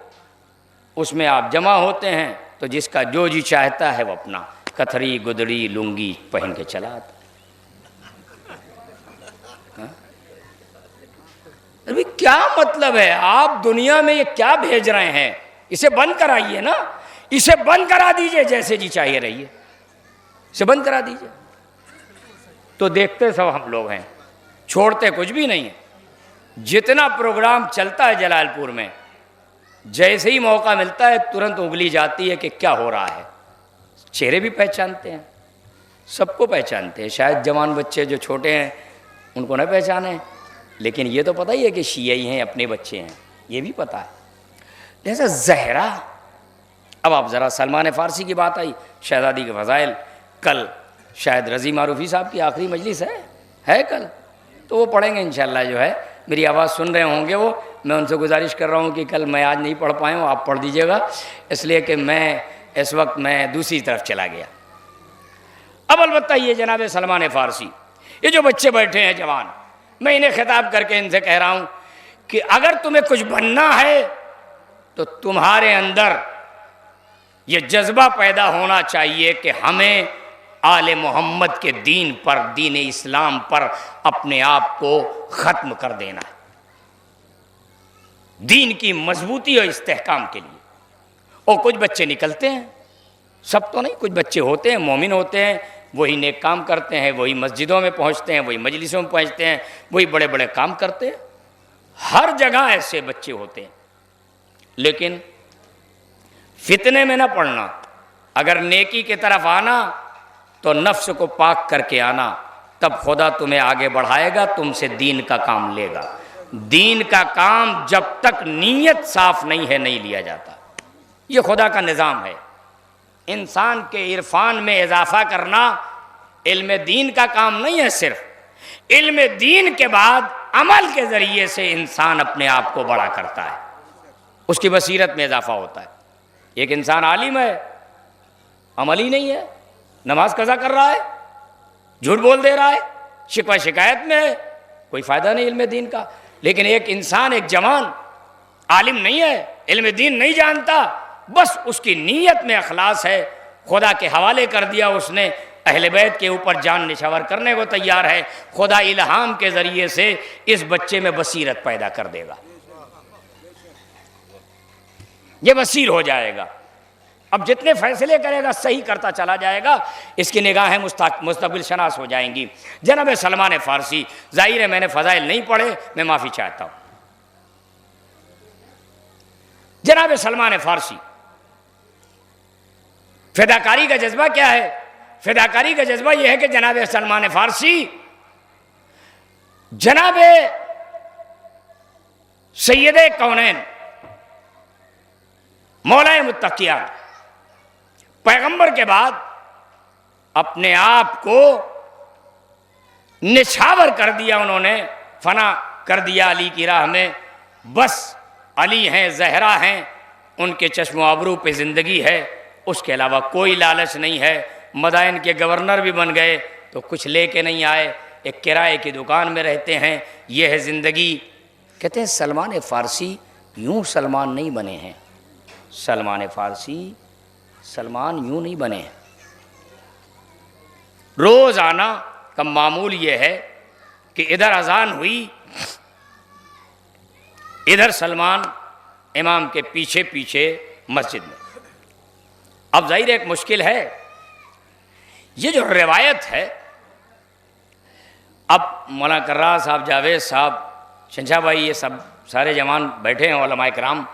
उसमें आप जमा होते हैं, तो जिसका जो जी चाहता है वो अपना कथरी गुदड़ी लुंगी पहन के चला आता। अभी क्या मतलब है? आप दुनिया में ये क्या भेज रहे हैं? इसे बंद कराइए ना, इसे बंद करा दीजिए, जैसे जी चाहिए रहिए, इसे बंद करा दीजिए। तो देखते सब हम लोग हैं, छोड़ते कुछ भी नहीं है। जितना प्रोग्राम चलता है जलालपुर में, जैसे ही मौका मिलता है तुरंत उंगली जाती है कि क्या हो रहा है। चेहरे भी पहचानते हैं, सबको पहचानते हैं। शायद जवान बच्चे जो छोटे हैं उनको न पहचाने, लेकिन ये तो पता ही है कि शियाई हैं, अपने बच्चे हैं, ये भी पता है। जैसा ज़हरा, अब आप ज़रा सलमान फ़ारसी की बात आई, शहज़ादी के फ़ज़ाइल, कल शायद रज़ी मारूफ़ी साहब की आखिरी मजलिस है कल, तो वो पढ़ेंगे इंशाअल्लाह। जो है मेरी आवाज़ सुन रहे होंगे वो, मैं उनसे गुजारिश कर रहा हूँ कि कल मैं आज नहीं पढ़ पाया हूँ, आप पढ़ दीजिएगा, इसलिए कि मैं इस वक्त मैं दूसरी तरफ चला गया। अब अलबत्ता ये जनाब सलमान फ़ारसी, ये जो बच्चे बैठे हैं जवान, मैं इन्हें खिताब करके इनसे कह रहा हूँ कि अगर तुम्हें कुछ बनना है तो तुम्हारे अंदर ये जज्बा पैदा होना चाहिए कि हमें आले मोहम्मद के दीन पर, दीन इस्लाम पर अपने आप को ख़त्म कर देना है, दीन की मजबूती और इस्तेहकाम के लिए। और कुछ बच्चे निकलते हैं, सब तो नहीं, कुछ बच्चे होते हैं, मोमिन होते हैं, वही नेक काम करते हैं, वही मस्जिदों में पहुंचते हैं, वही मजलिसों में पहुंचते हैं, वही बड़े बड़े काम करते हैं। हर जगह ऐसे बच्चे होते हैं, लेकिन फितने में ना पड़ना। अगर नेकी की तरफ आना तो नफ्स को पाक करके आना, तब खुदा तुम्हें आगे बढ़ाएगा, तुमसे दीन का काम लेगा। दीन का काम जब तक नीयत साफ नहीं है नहीं लिया जाता। ये खुदा का निज़ाम है। इंसान के इरफान में इजाफा करना इल्म दीन का काम नहीं है। सिर्फ इल्म दीन के बाद अमल के ज़रिए से इंसान अपने आप को बड़ा करता है, उसकी बसीरत में इजाफा होता है। एक इंसान आलिम है, अमल ही नहीं है, नमाज कज़ा कर रहा है, झूठ बोल दे रहा है, शिकवा शिकायत में है, कोई फ़ायदा नहीं इल्म दीन का। लेकिन एक इंसान, एक जवान आलिम नहीं है, इल्म दीन नहीं जानता, बस उसकी नीयत में अखलास है, खुदा के हवाले कर दिया उसने, अहले बैत के ऊपर जान निछावर करने को तैयार है, खुदा इल्हाम के ज़रिए से इस बच्चे में बसीरत पैदा कर देगा, ये बसीर हो जाएगा। अब जितने फैसले करेगा सही करता चला जाएगा, इसकी निगाहें मुस्तक़बिल शनास हो जाएंगी। जनाब सलमान फ़ारसी, ज़ाहिर है मैंने फ़ज़ाइल नहीं पढ़े, मैं माफ़ी चाहता हूँ। जनाब सलमान फ़ारसी, फ़िदाकारी का जज्बा क्या है? फ़िदाकारी का जज्बा यह है कि जनाब सलमान फ़ारसी जनाब सैयदे कौनैन मौलाए मुत्तक़ियान पैगंबर के बाद अपने आप को निछावर कर दिया, उन्होंने फना कर दिया अली की राह में। बस अली हैं, ज़हरा हैं, उनके चश्मो आबरू पे ज़िंदगी है, उसके अलावा कोई लालच नहीं है। मदाइन के गवर्नर भी बन गए तो कुछ लेके नहीं आए, एक किराए की दुकान में रहते हैं, यह है ज़िंदगी। कहते हैं सलमान फ़ारसी यूँ सलमान नहीं बने हैं, सलमान फ़ारसी सलमान यूँ नहीं बने हैं। रोज़ आना का मामूल ये है कि इधर अजान हुई, इधर सलमान इमाम के पीछे पीछे मस्जिद में। अब ज़ाहिर एक मुश्किल है, ये जो रिवायत है, अब मौलाना कर्रा साहब, जावेद साहब, शंशाह भाई, ये सब सारे जवान बैठे हैं उलमाए किराम।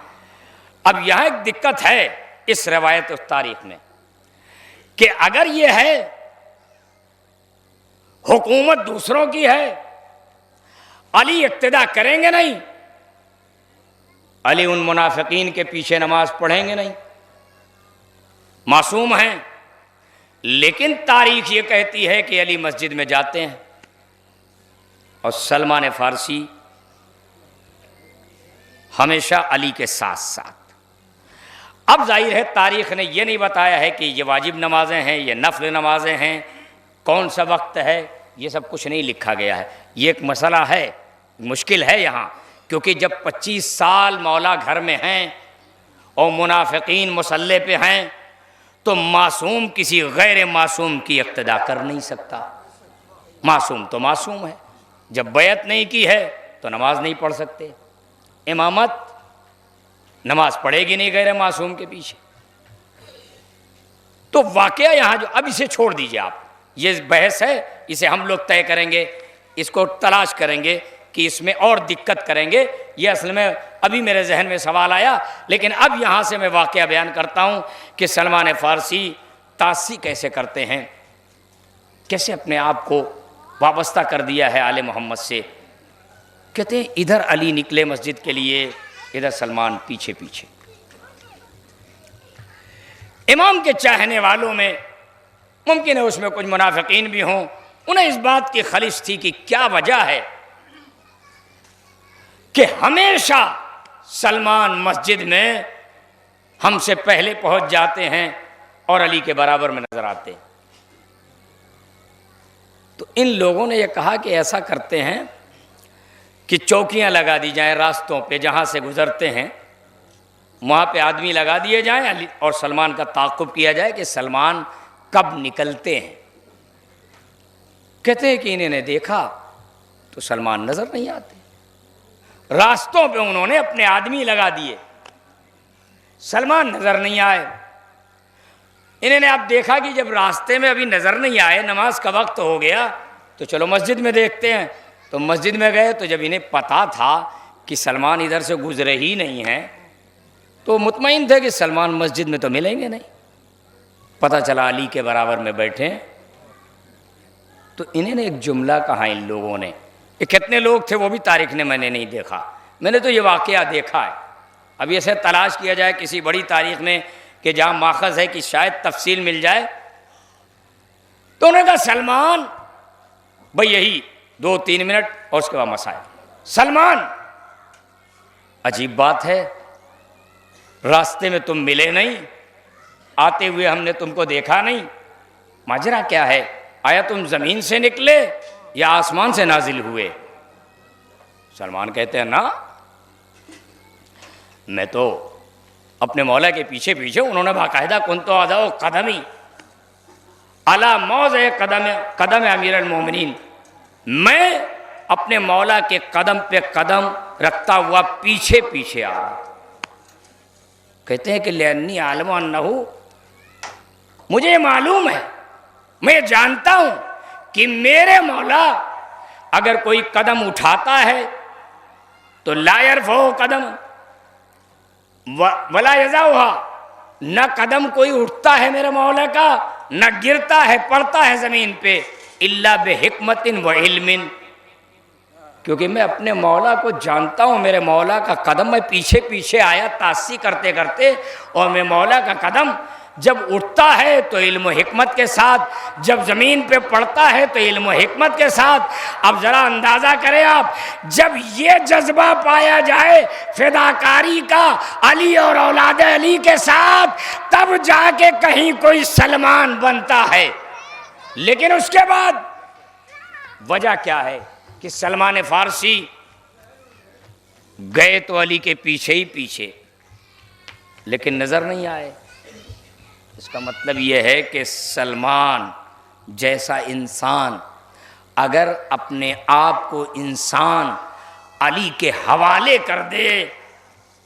अब यहाँ एक दिक्कत है इस रिवायत उस तारीख में कि अगर ये है हुकूमत दूसरों की है, अली इक्तिदा करेंगे नहीं, अली उन मुनाफिकीन के पीछे नमाज पढ़ेंगे नहीं, मासूम हैं। लेकिन तारीख ये कहती है कि अली मस्जिद में जाते हैं और सलमान फ़ारसी हमेशा अली के साथ साथ। अब जाहिर है तारीख़ ने यह नहीं बताया है कि ये वाजिब नमाजें हैं, ये नफल नमाजें हैं, कौन सा वक्त है, ये सब कुछ नहीं लिखा गया है। ये एक मसला है, मुश्किल है यहाँ, क्योंकि जब 25 साल मौला घर में हैं और मुनाफिकीन मुसल्ले पे हैं, तो मासूम किसी गैर मासूम की इक्तिदा कर नहीं सकता। मासूम तो मासूम है, जब बैत नहीं की है तो नमाज नहीं पढ़ सकते, इमामत नमाज पढ़ेगी नहीं गैर मासूम के पीछे। तो वाकया यहाँ जो, अब इसे छोड़ दीजिए आप, ये बहस है, इसे हम लोग तय करेंगे, इसको तलाश करेंगे कि इसमें और दिक्कत करेंगे। ये असल में अभी मेरे जहन में सवाल आया, लेकिन अब यहाँ से मैं वाकया बयान करता हूँ कि सलमान फ़ारसी तासी कैसे करते हैं, कैसे अपने आप को वाबस्ता कर दिया है आले मोहम्मद से। कहते हैं इधर अली निकले मस्जिद के लिए, इधर सलमान पीछे पीछे। इमाम के चाहने वालों में मुमकिन है उसमें कुछ मुनाफिकीन भी हों, उन्हें इस बात की खलिश थी कि क्या वजह है कि हमेशा सलमान मस्जिद में हमसे पहले पहुंच जाते हैं और अली के बराबर में नजर आते हैं। तो इन लोगों ने यह कहा कि ऐसा करते हैं कि चौकियां लगा दी जाएं रास्तों पे, जहां से गुजरते हैं वहां पे आदमी लगा दिए जाएं अली और सलमान का ताक़ुब किया जाए कि सलमान कब निकलते हैं। कहते हैं कि इन्होंने देखा तो सलमान नजर नहीं आते, रास्तों पे उन्होंने अपने आदमी लगा दिए, सलमान नजर नहीं आए। इन्होंने अब देखा कि जब रास्ते में अभी नजर नहीं आए, नमाज का वक्त हो गया, तो चलो मस्जिद में देखते हैं। तो मस्जिद में गए तो जब इन्हें पता था कि सलमान इधर से गुजरे ही नहीं हैं, तो मुतमईन थे कि सलमान मस्जिद में तो मिलेंगे नहीं। पता चला अली के बराबर में बैठे हैं। तो इन्होंने एक जुमला कहा इन लोगों ने, ये कितने लोग थे वो भी तारीख ने मैंने नहीं देखा, मैंने तो ये वाक़या देखा है। अब ऐसे तलाश किया जाए किसी बड़ी तारीख में कि जहाँ माखज़ है कि शायद तफसील मिल जाए। तो उन्होंने कहा सलमान, भाई यही 2-3 मिनट और उसके बाद मसाइल। सलमान, अजीब बात है, रास्ते में तुम मिले नहीं, आते हुए हमने तुमको देखा नहीं, माजरा क्या है? आया तुम ज़मीन से निकले या आसमान से नाजिल हुए? सलमान कहते हैं ना, मैं तो अपने मौला के पीछे पीछे, उन्होंने बाकायदा कुन तो आदा कदमी अला मौज कदम अमीर अल-मोमिनीन, मैं अपने मौला के कदम पे कदम रखता हुआ पीछे पीछे आ रहा। कहते हैं कि लेनी आलम अन्नहु, मुझे मालूम है, मैं जानता हूं कि मेरे मौला अगर कोई कदम उठाता है तो ला यरफ़उ कदम वला यज़अहा, न कदम कोई उठता है मेरे मौला का, न गिरता है पड़ता है ज़मीन पे, इल्ला बिहिकमतिन व इल्मिन, क्योंकि मैं अपने मौला को जानता हूँ। मेरे मौला का कदम, मैं पीछे पीछे आया तासी करते करते, और मैं मौला का कदम जब उठता है तो इल्म हिकमत के साथ, जब ज़मीन पे पड़ता है तो इल्म हिकमत के साथ। अब ज़रा अंदाज़ा करें आप, जब ये जज्बा पाया जाए फिदाकारी का अली और औलाद अली के साथ, तब जाके कहीं कोई सलमान बनता है। लेकिन उसके बाद वजह क्या है कि सलमान फ़ारसी गए तो अली के पीछे ही पीछे, लेकिन नज़र नहीं आए। इसका मतलब यह है कि सलमान जैसा इंसान अगर अपने आप को इंसान अली के हवाले कर दे,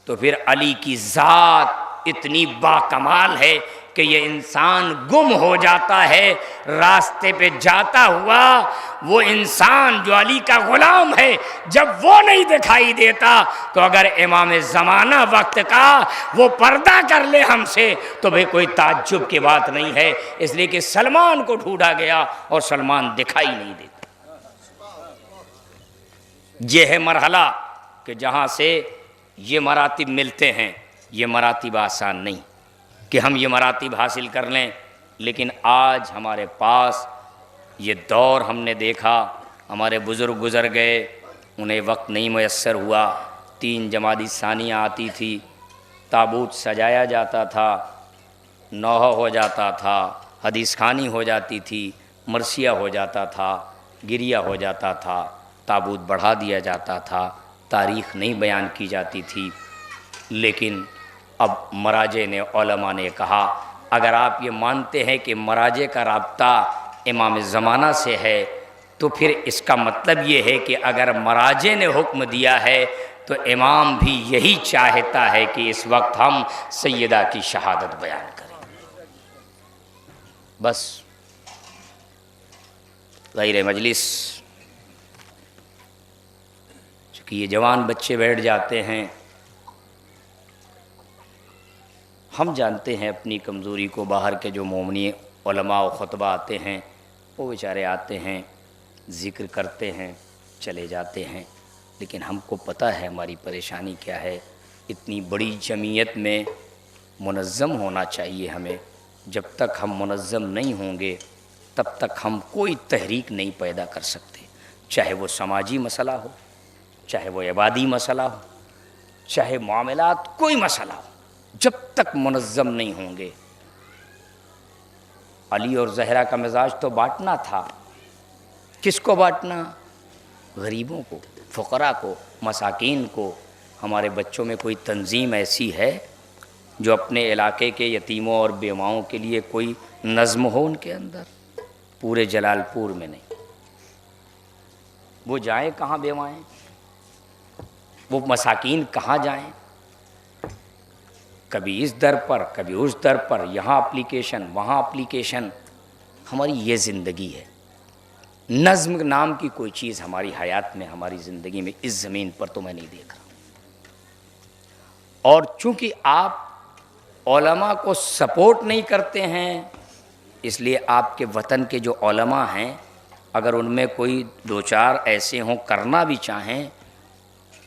तो फिर अली की ज़ात इतनी बाकमाल है कि ये इंसान गुम हो जाता है। रास्ते पे जाता हुआ वो इंसान जो अली का ग़ुलाम है, जब वो नहीं दिखाई देता, तो अगर इमाम ज़माना वक्त का वो पर्दा कर ले हमसे, तो भाई कोई ताज्जुब की बात नहीं है। इसलिए कि सलमान को ढूंढा गया और सलमान दिखाई नहीं देता। ये है मरहला कि जहाँ से ये मरातिब मिलते हैं। ये मरातिब आसान नहीं कि हम ये मरातिब हासिल कर लें, लेकिन आज हमारे पास ये दौर हमने देखा, हमारे बुज़ुर्ग गुज़र गए, उन्हें वक्त नहीं मैसर हुआ। 3 जमादी सानियाँ आती थी, ताबूत सजाया जाता था, नौहा हो जाता था, हदीस खानी हो जाती थी, मरसिया हो जाता था, गिरिया हो जाता था, ताबूत बढ़ा दिया जाता था, तारीख़ नहीं बयान की जाती थी। लेकिन अब मराजे ने, उलमा ने कहा, अगर आप ये मानते हैं कि मराजे का राब्ता इमाम ज़माना से है, तो फिर इसका मतलब ये है कि अगर मराजे ने हुक्म दिया है तो इमाम भी यही चाहता है कि इस वक्त हम सैयदा की शहादत बयान करें। बस ग़ैर मजलिस, चूँकि ये जवान बच्चे बैठ जाते हैं, हम जानते हैं अपनी कमज़ोरी को। बाहर के जो मोमनी उलमा व खुतबा आते हैं, वो बेचारे आते हैं, ज़िक्र करते हैं, चले जाते हैं, लेकिन हमको पता है हमारी परेशानी क्या है। इतनी बड़ी जमीयत में मुनज़्ज़म होना चाहिए हमें। जब तक हम मुनज़्ज़म नहीं होंगे तब तक हम कोई तहरीक नहीं पैदा कर सकते, चाहे वो समाजी मसला हो, चाहे वो इबादी मसला हो, चाहे मामलात कोई मसला हो। जब तक मुनज़्ज़म नहीं होंगे। अली और ज़हरा का मिजाज तो बांटना था। किसको बांटना? गरीबों को, फ़ुक़रा को, मसाकीन को। हमारे बच्चों में कोई तंजीम ऐसी है जो अपने इलाके के यतीमों और बेवाओं के लिए कोई नज़्म हो उनके अंदर? पूरे जलालपुर में नहीं। वो जाएं कहाँ बेवाएं? वो मसाकीन कहाँ जाएं? कभी इस दर पर, कभी उस दर पर, यहाँ एप्लीकेशन, वहाँ एप्लीकेशन। हमारी ये ज़िंदगी है। नज़्म नाम की कोई चीज़ हमारी हयात में, हमारी ज़िंदगी में, इस ज़मीन पर तो मैं नहीं देख रहा। और चूँकि आप उलमा को सपोर्ट नहीं करते हैं, इसलिए आपके वतन के जो उलमा हैं, अगर उनमें कोई दो चार ऐसे हों करना भी चाहें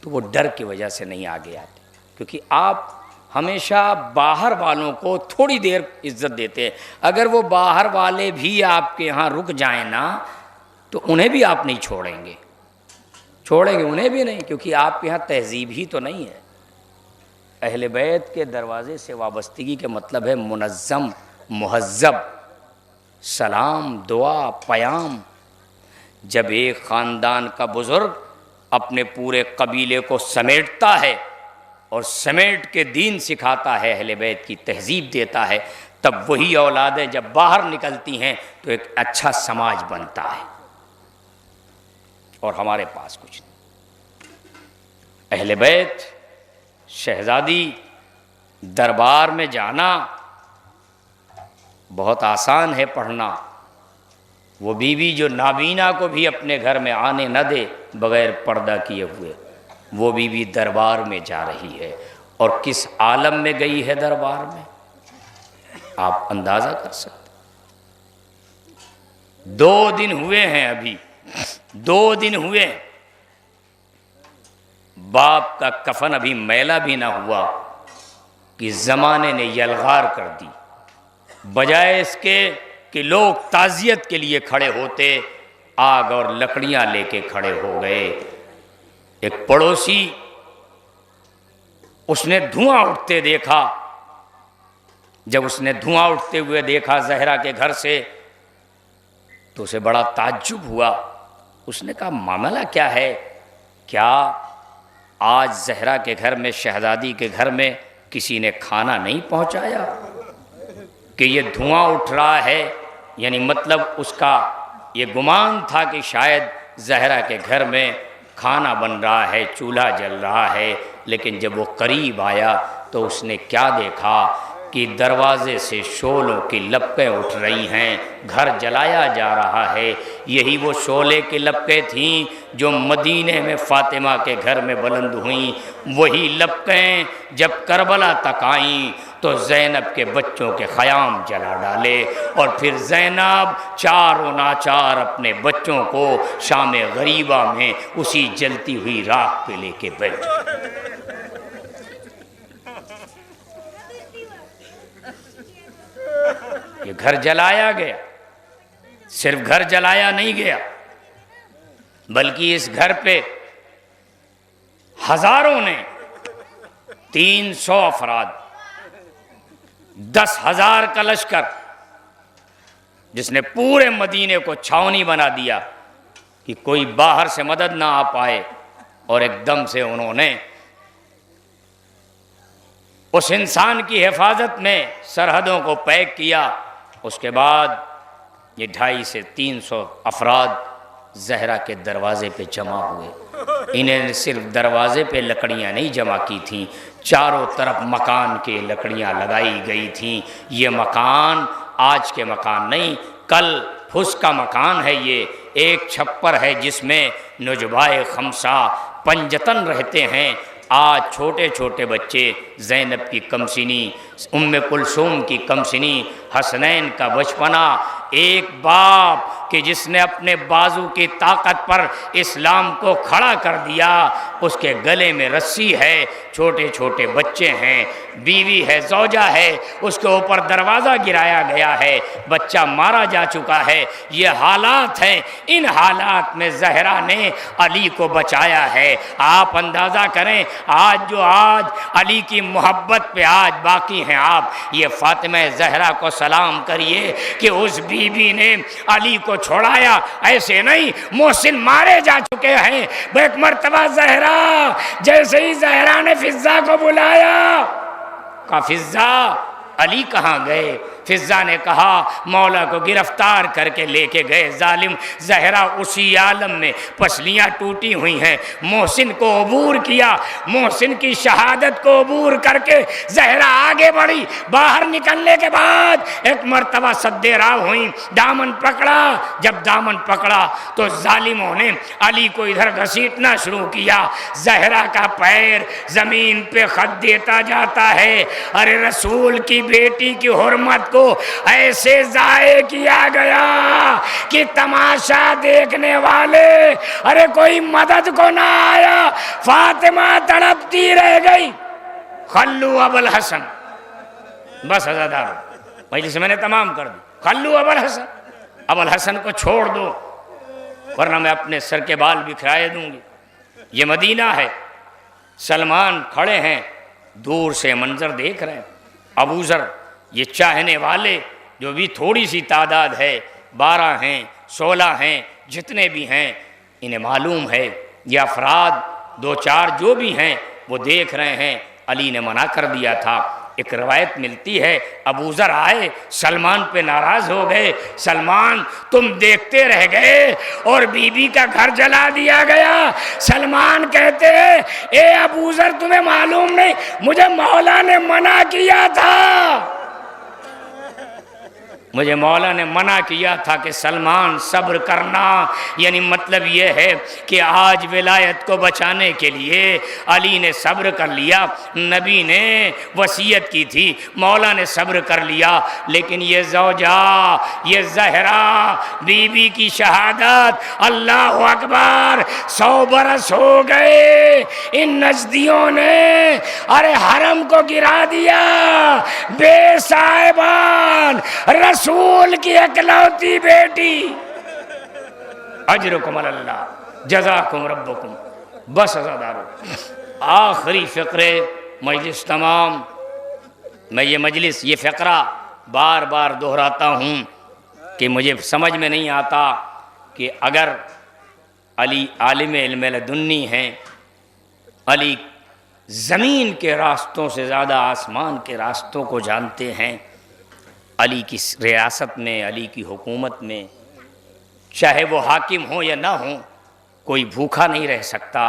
तो वो डर की वजह से नहीं आगे आते, क्योंकि आप हमेशा बाहर वालों को थोड़ी देर इज्जत देते हैं। अगर वो बाहर वाले भी आपके यहाँ रुक जाएं ना, तो उन्हें भी आप नहीं छोड़ेंगे, उन्हें भी नहीं, क्योंकि आपके यहाँ तहजीब ही तो नहीं है। अहले बैत के दरवाज़े से वाबस्तगी के मतलब है मुनज़्ज़म, मुहज़्ज़ब, सलाम, दुआ, पयाम। जब एक ख़ानदान का बुज़ुर्ग अपने पूरे कबीले को समेटता है और समेट के दीन सिखाता है, अहले बैत की तहजीब देता है, तब वही औलादें जब बाहर निकलती हैं तो एक अच्छा समाज बनता है। और हमारे पास कुछ नहीं। अहले बैत, शहज़ादी दरबार में जाना बहुत आसान है पढ़ना। वो बीवी जो नाबीना को भी अपने घर में आने न दे बग़ैर पर्दा किए हुए, वो बीवी दरबार में जा रही है। और किस आलम में गई है दरबार में, आप अंदाज़ा कर सकते। 2 दिन हुए हैं, अभी 2 दिन हुए। बाप का कफन अभी मैला भी ना हुआ कि ज़माने ने यलगार कर दी। बजाय इसके कि लोग ताज़ियत के लिए खड़े होते, आग और लकड़ियां लेके खड़े हो गए। एक पड़ोसी, उसने धुआं उठते देखा। जब उसने धुआं उठते हुए देखा ज़हरा के घर से, तो उसे बड़ा ताज्जुब हुआ। उसने कहा, मामला क्या है? क्या आज ज़हरा के घर में, शहज़ादी के घर में किसी ने खाना नहीं पहुंचाया कि ये धुआं उठ रहा है? यानी मतलब उसका ये गुमान था कि शायद ज़हरा के घर में खाना बन रहा है, चूल्हा जल रहा है। लेकिन जब वो करीब आया तो उसने क्या देखा कि दरवाज़े से शोलों की लपटें उठ रही हैं, घर जलाया जा रहा है। यही वो शोले की लपटें थीं जो मदीने में फ़ातिमा के घर में बुलंद हुईं। वही लपटें जब करबला तक आईं तो ज़ैनब के बच्चों के ख़याम जला डाले, और फिर ज़ैनब चारों नाचार अपने बच्चों को शाम गरीबा में उसी जलती हुई राख पे लेके बैठ। ये घर जलाया गया। सिर्फ घर जलाया नहीं गया, बल्कि इस घर पे हजारों ने, 300 अफराद, 10,000 का लश्कर, जिसने पूरे मदीने को छावनी बना दिया कि कोई बाहर से मदद ना आ पाए। और एकदम से उन्होंने उस इंसान की हिफाजत में सरहदों को पैक किया। उसके बाद ये 250 से 300 अफराद ज़हरा के दरवाज़े पे जमा हुए। इन्हें सिर्फ दरवाज़े पे लकड़ियाँ नहीं जमा की थीं, चारों तरफ मकान के लकड़ियाँ लगाई गई थीं। ये मकान आज के मकान नहीं, कल फुस का मकान है। ये एक छप्पर है जिसमें नुजबाए खमसा पंजतन रहते हैं। आज छोटे छोटे बच्चे ज़ैनब की कमसिनी उम्मे कुलसूम की कमसिनी, हसनैन का बचपना, एक बाप कि जिसने अपने बाजू की ताकत पर इस्लाम को खड़ा कर दिया, उसके गले में रस्सी है, छोटे छोटे बच्चे हैं, बीवी है, ज़ौजा है, उसके ऊपर दरवाज़ा गिराया गया है, बच्चा मारा जा चुका है। ये हालात हैं, इन हालात में ज़हरा ने अली को बचाया है। आप अंदाज़ा करें आज अली की मोहब्बत पे आज बाकी हैं आप। ये फ़ातिमा ज़हरा को सलाम करिए कि उस बीबी ने अली को छोड़ाया, ऐसे नहीं मोहसिन मारे जा चुके हैं। एक मर्तबा ज़हरा, जैसे ही ज़हरा ने फिज़्ज़ा को बुलाया, कहा फिज़्ज़ा अली कहाँ गए? फिज़्ज़ा ने कहा मौला को गिरफ्तार करके लेके गए जालिम। ज़हरा उसी आलम में पसलियाँ टूटी हुई हैं, मोहसिन को अबूर किया, मोहसिन की शहादत को अबूर करके ज़हरा आगे बढ़ी। बाहर निकलने के बाद एक मर्तबा सद्देराव हुई, दामन पकड़ा। जब दामन पकड़ा तो जालिमों ने अली को इधर घसीटना शुरू किया। ज़हरा का पैर ज़मीन पे खत देता जाता है। अरे रसूल की बेटी की हुर्मत को ऐसे ज़ाये किया गया कि तमाशा देखने वाले, अरे कोई मदद को ना आया। फातिमा तड़पती रह गई, खल्लू अबुल हसन, बस हज़ादार मजलिस मैंने तमाम कर दी, खल्लू अबुल हसन, अबुल हसन को छोड़ दो वरना मैं अपने सर के बाल बिखराए दूंगी। ये मदीना है, सलमान खड़े हैं, दूर से मंजर देख रहे हैं। अबू ज़र, ये चाहने वाले जो भी थोड़ी सी तादाद है, 12 हैं, 16 हैं, जितने भी हैं, इन्हें मालूम है ये अफराद 2-4 जो भी हैं वो देख रहे हैं अली ने मना कर दिया था। एक रवायत मिलती है अबू ज़र आए, सलमान पे नाराज़ हो गए। सलमान तुम देखते रह गए और बीबी का घर जला दिया गया। सलमान कहते हैं ए अबू ज़र, तुम्हें मालूम नहीं मुझे मौला ने मना किया था, मुझे मौला ने मना किया था कि सलमान सब्र करना। यानी मतलब ये है कि आज विलायत को बचाने के लिए अली ने सब्र कर लिया। नबी ने वसीयत की थी, मौला ने सब्र कर लिया। लेकिन ये ज़ौजा, ये ज़हरा बीबी की शहादत, अल्लाह अकबर, 100 बरस हो गए इन नजदियों ने अरे हरम को गिरा दिया। बेसाहिबान रसूल की इकलौती बेटी, अजरुकुम अल्लाह, जज़ाकुम रब्बुकुम। बस अज़ादारो, आखिरी फ़िक्रे मजलिस तमाम। मैं ये मजलिस, ये फ़िक्रा बार बार दोहराता हूँ कि मुझे समझ में नहीं आता कि अगर अली आलिम इल्म लदुन्नी हैं, अली ज़मीन के रास्तों से ज़्यादा आसमान के रास्तों को जानते हैं। अली की रियासत में, अली की हुकूमत में, चाहे वो हाकिम हो या ना हो, कोई भूखा नहीं रह सकता,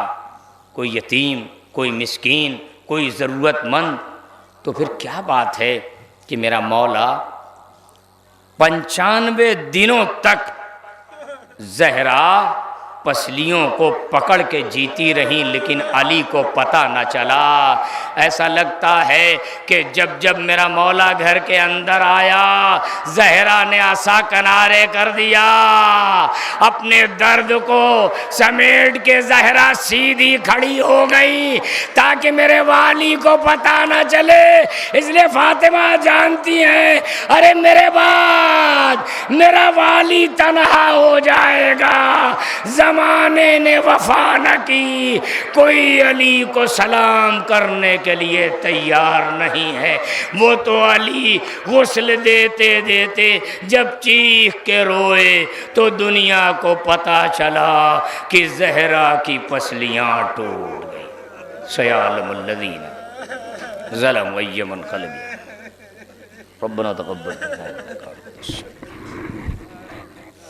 कोई यतीम, कोई मिस्कीन, कोई ज़रूरतमंद। तो फिर क्या बात है कि मेरा मौला 95 दिनों तक ज़हरा पसलियों को पकड़ के जीती रही, लेकिन अली को पता न चला। ऐसा लगता है कि जब जब मेरा मौला घर के अंदर आया, ज़हरा ने आसा किनारे कर दिया, अपने दर्द को समेट के ज़हरा सीधी खड़ी हो गई ताकि मेरे वाली को पता न चले। इसलिए फातिमा जानती हैं अरे मेरे बाद मेरा वाली तन्हा हो जाएगा। ज़माने ने वफा न की, कोई अली को सलाम करने के लिए तैयार नहीं है। वो तो अली गुस्ल देते देते जब चीख के रोए तो दुनिया को पता चला कि ज़हरा की पसलियाँ टूट गई। सयालमुल लज़ीना ज़लमू अय्यमन क़ल्बी रब्बना तक़ब्बल।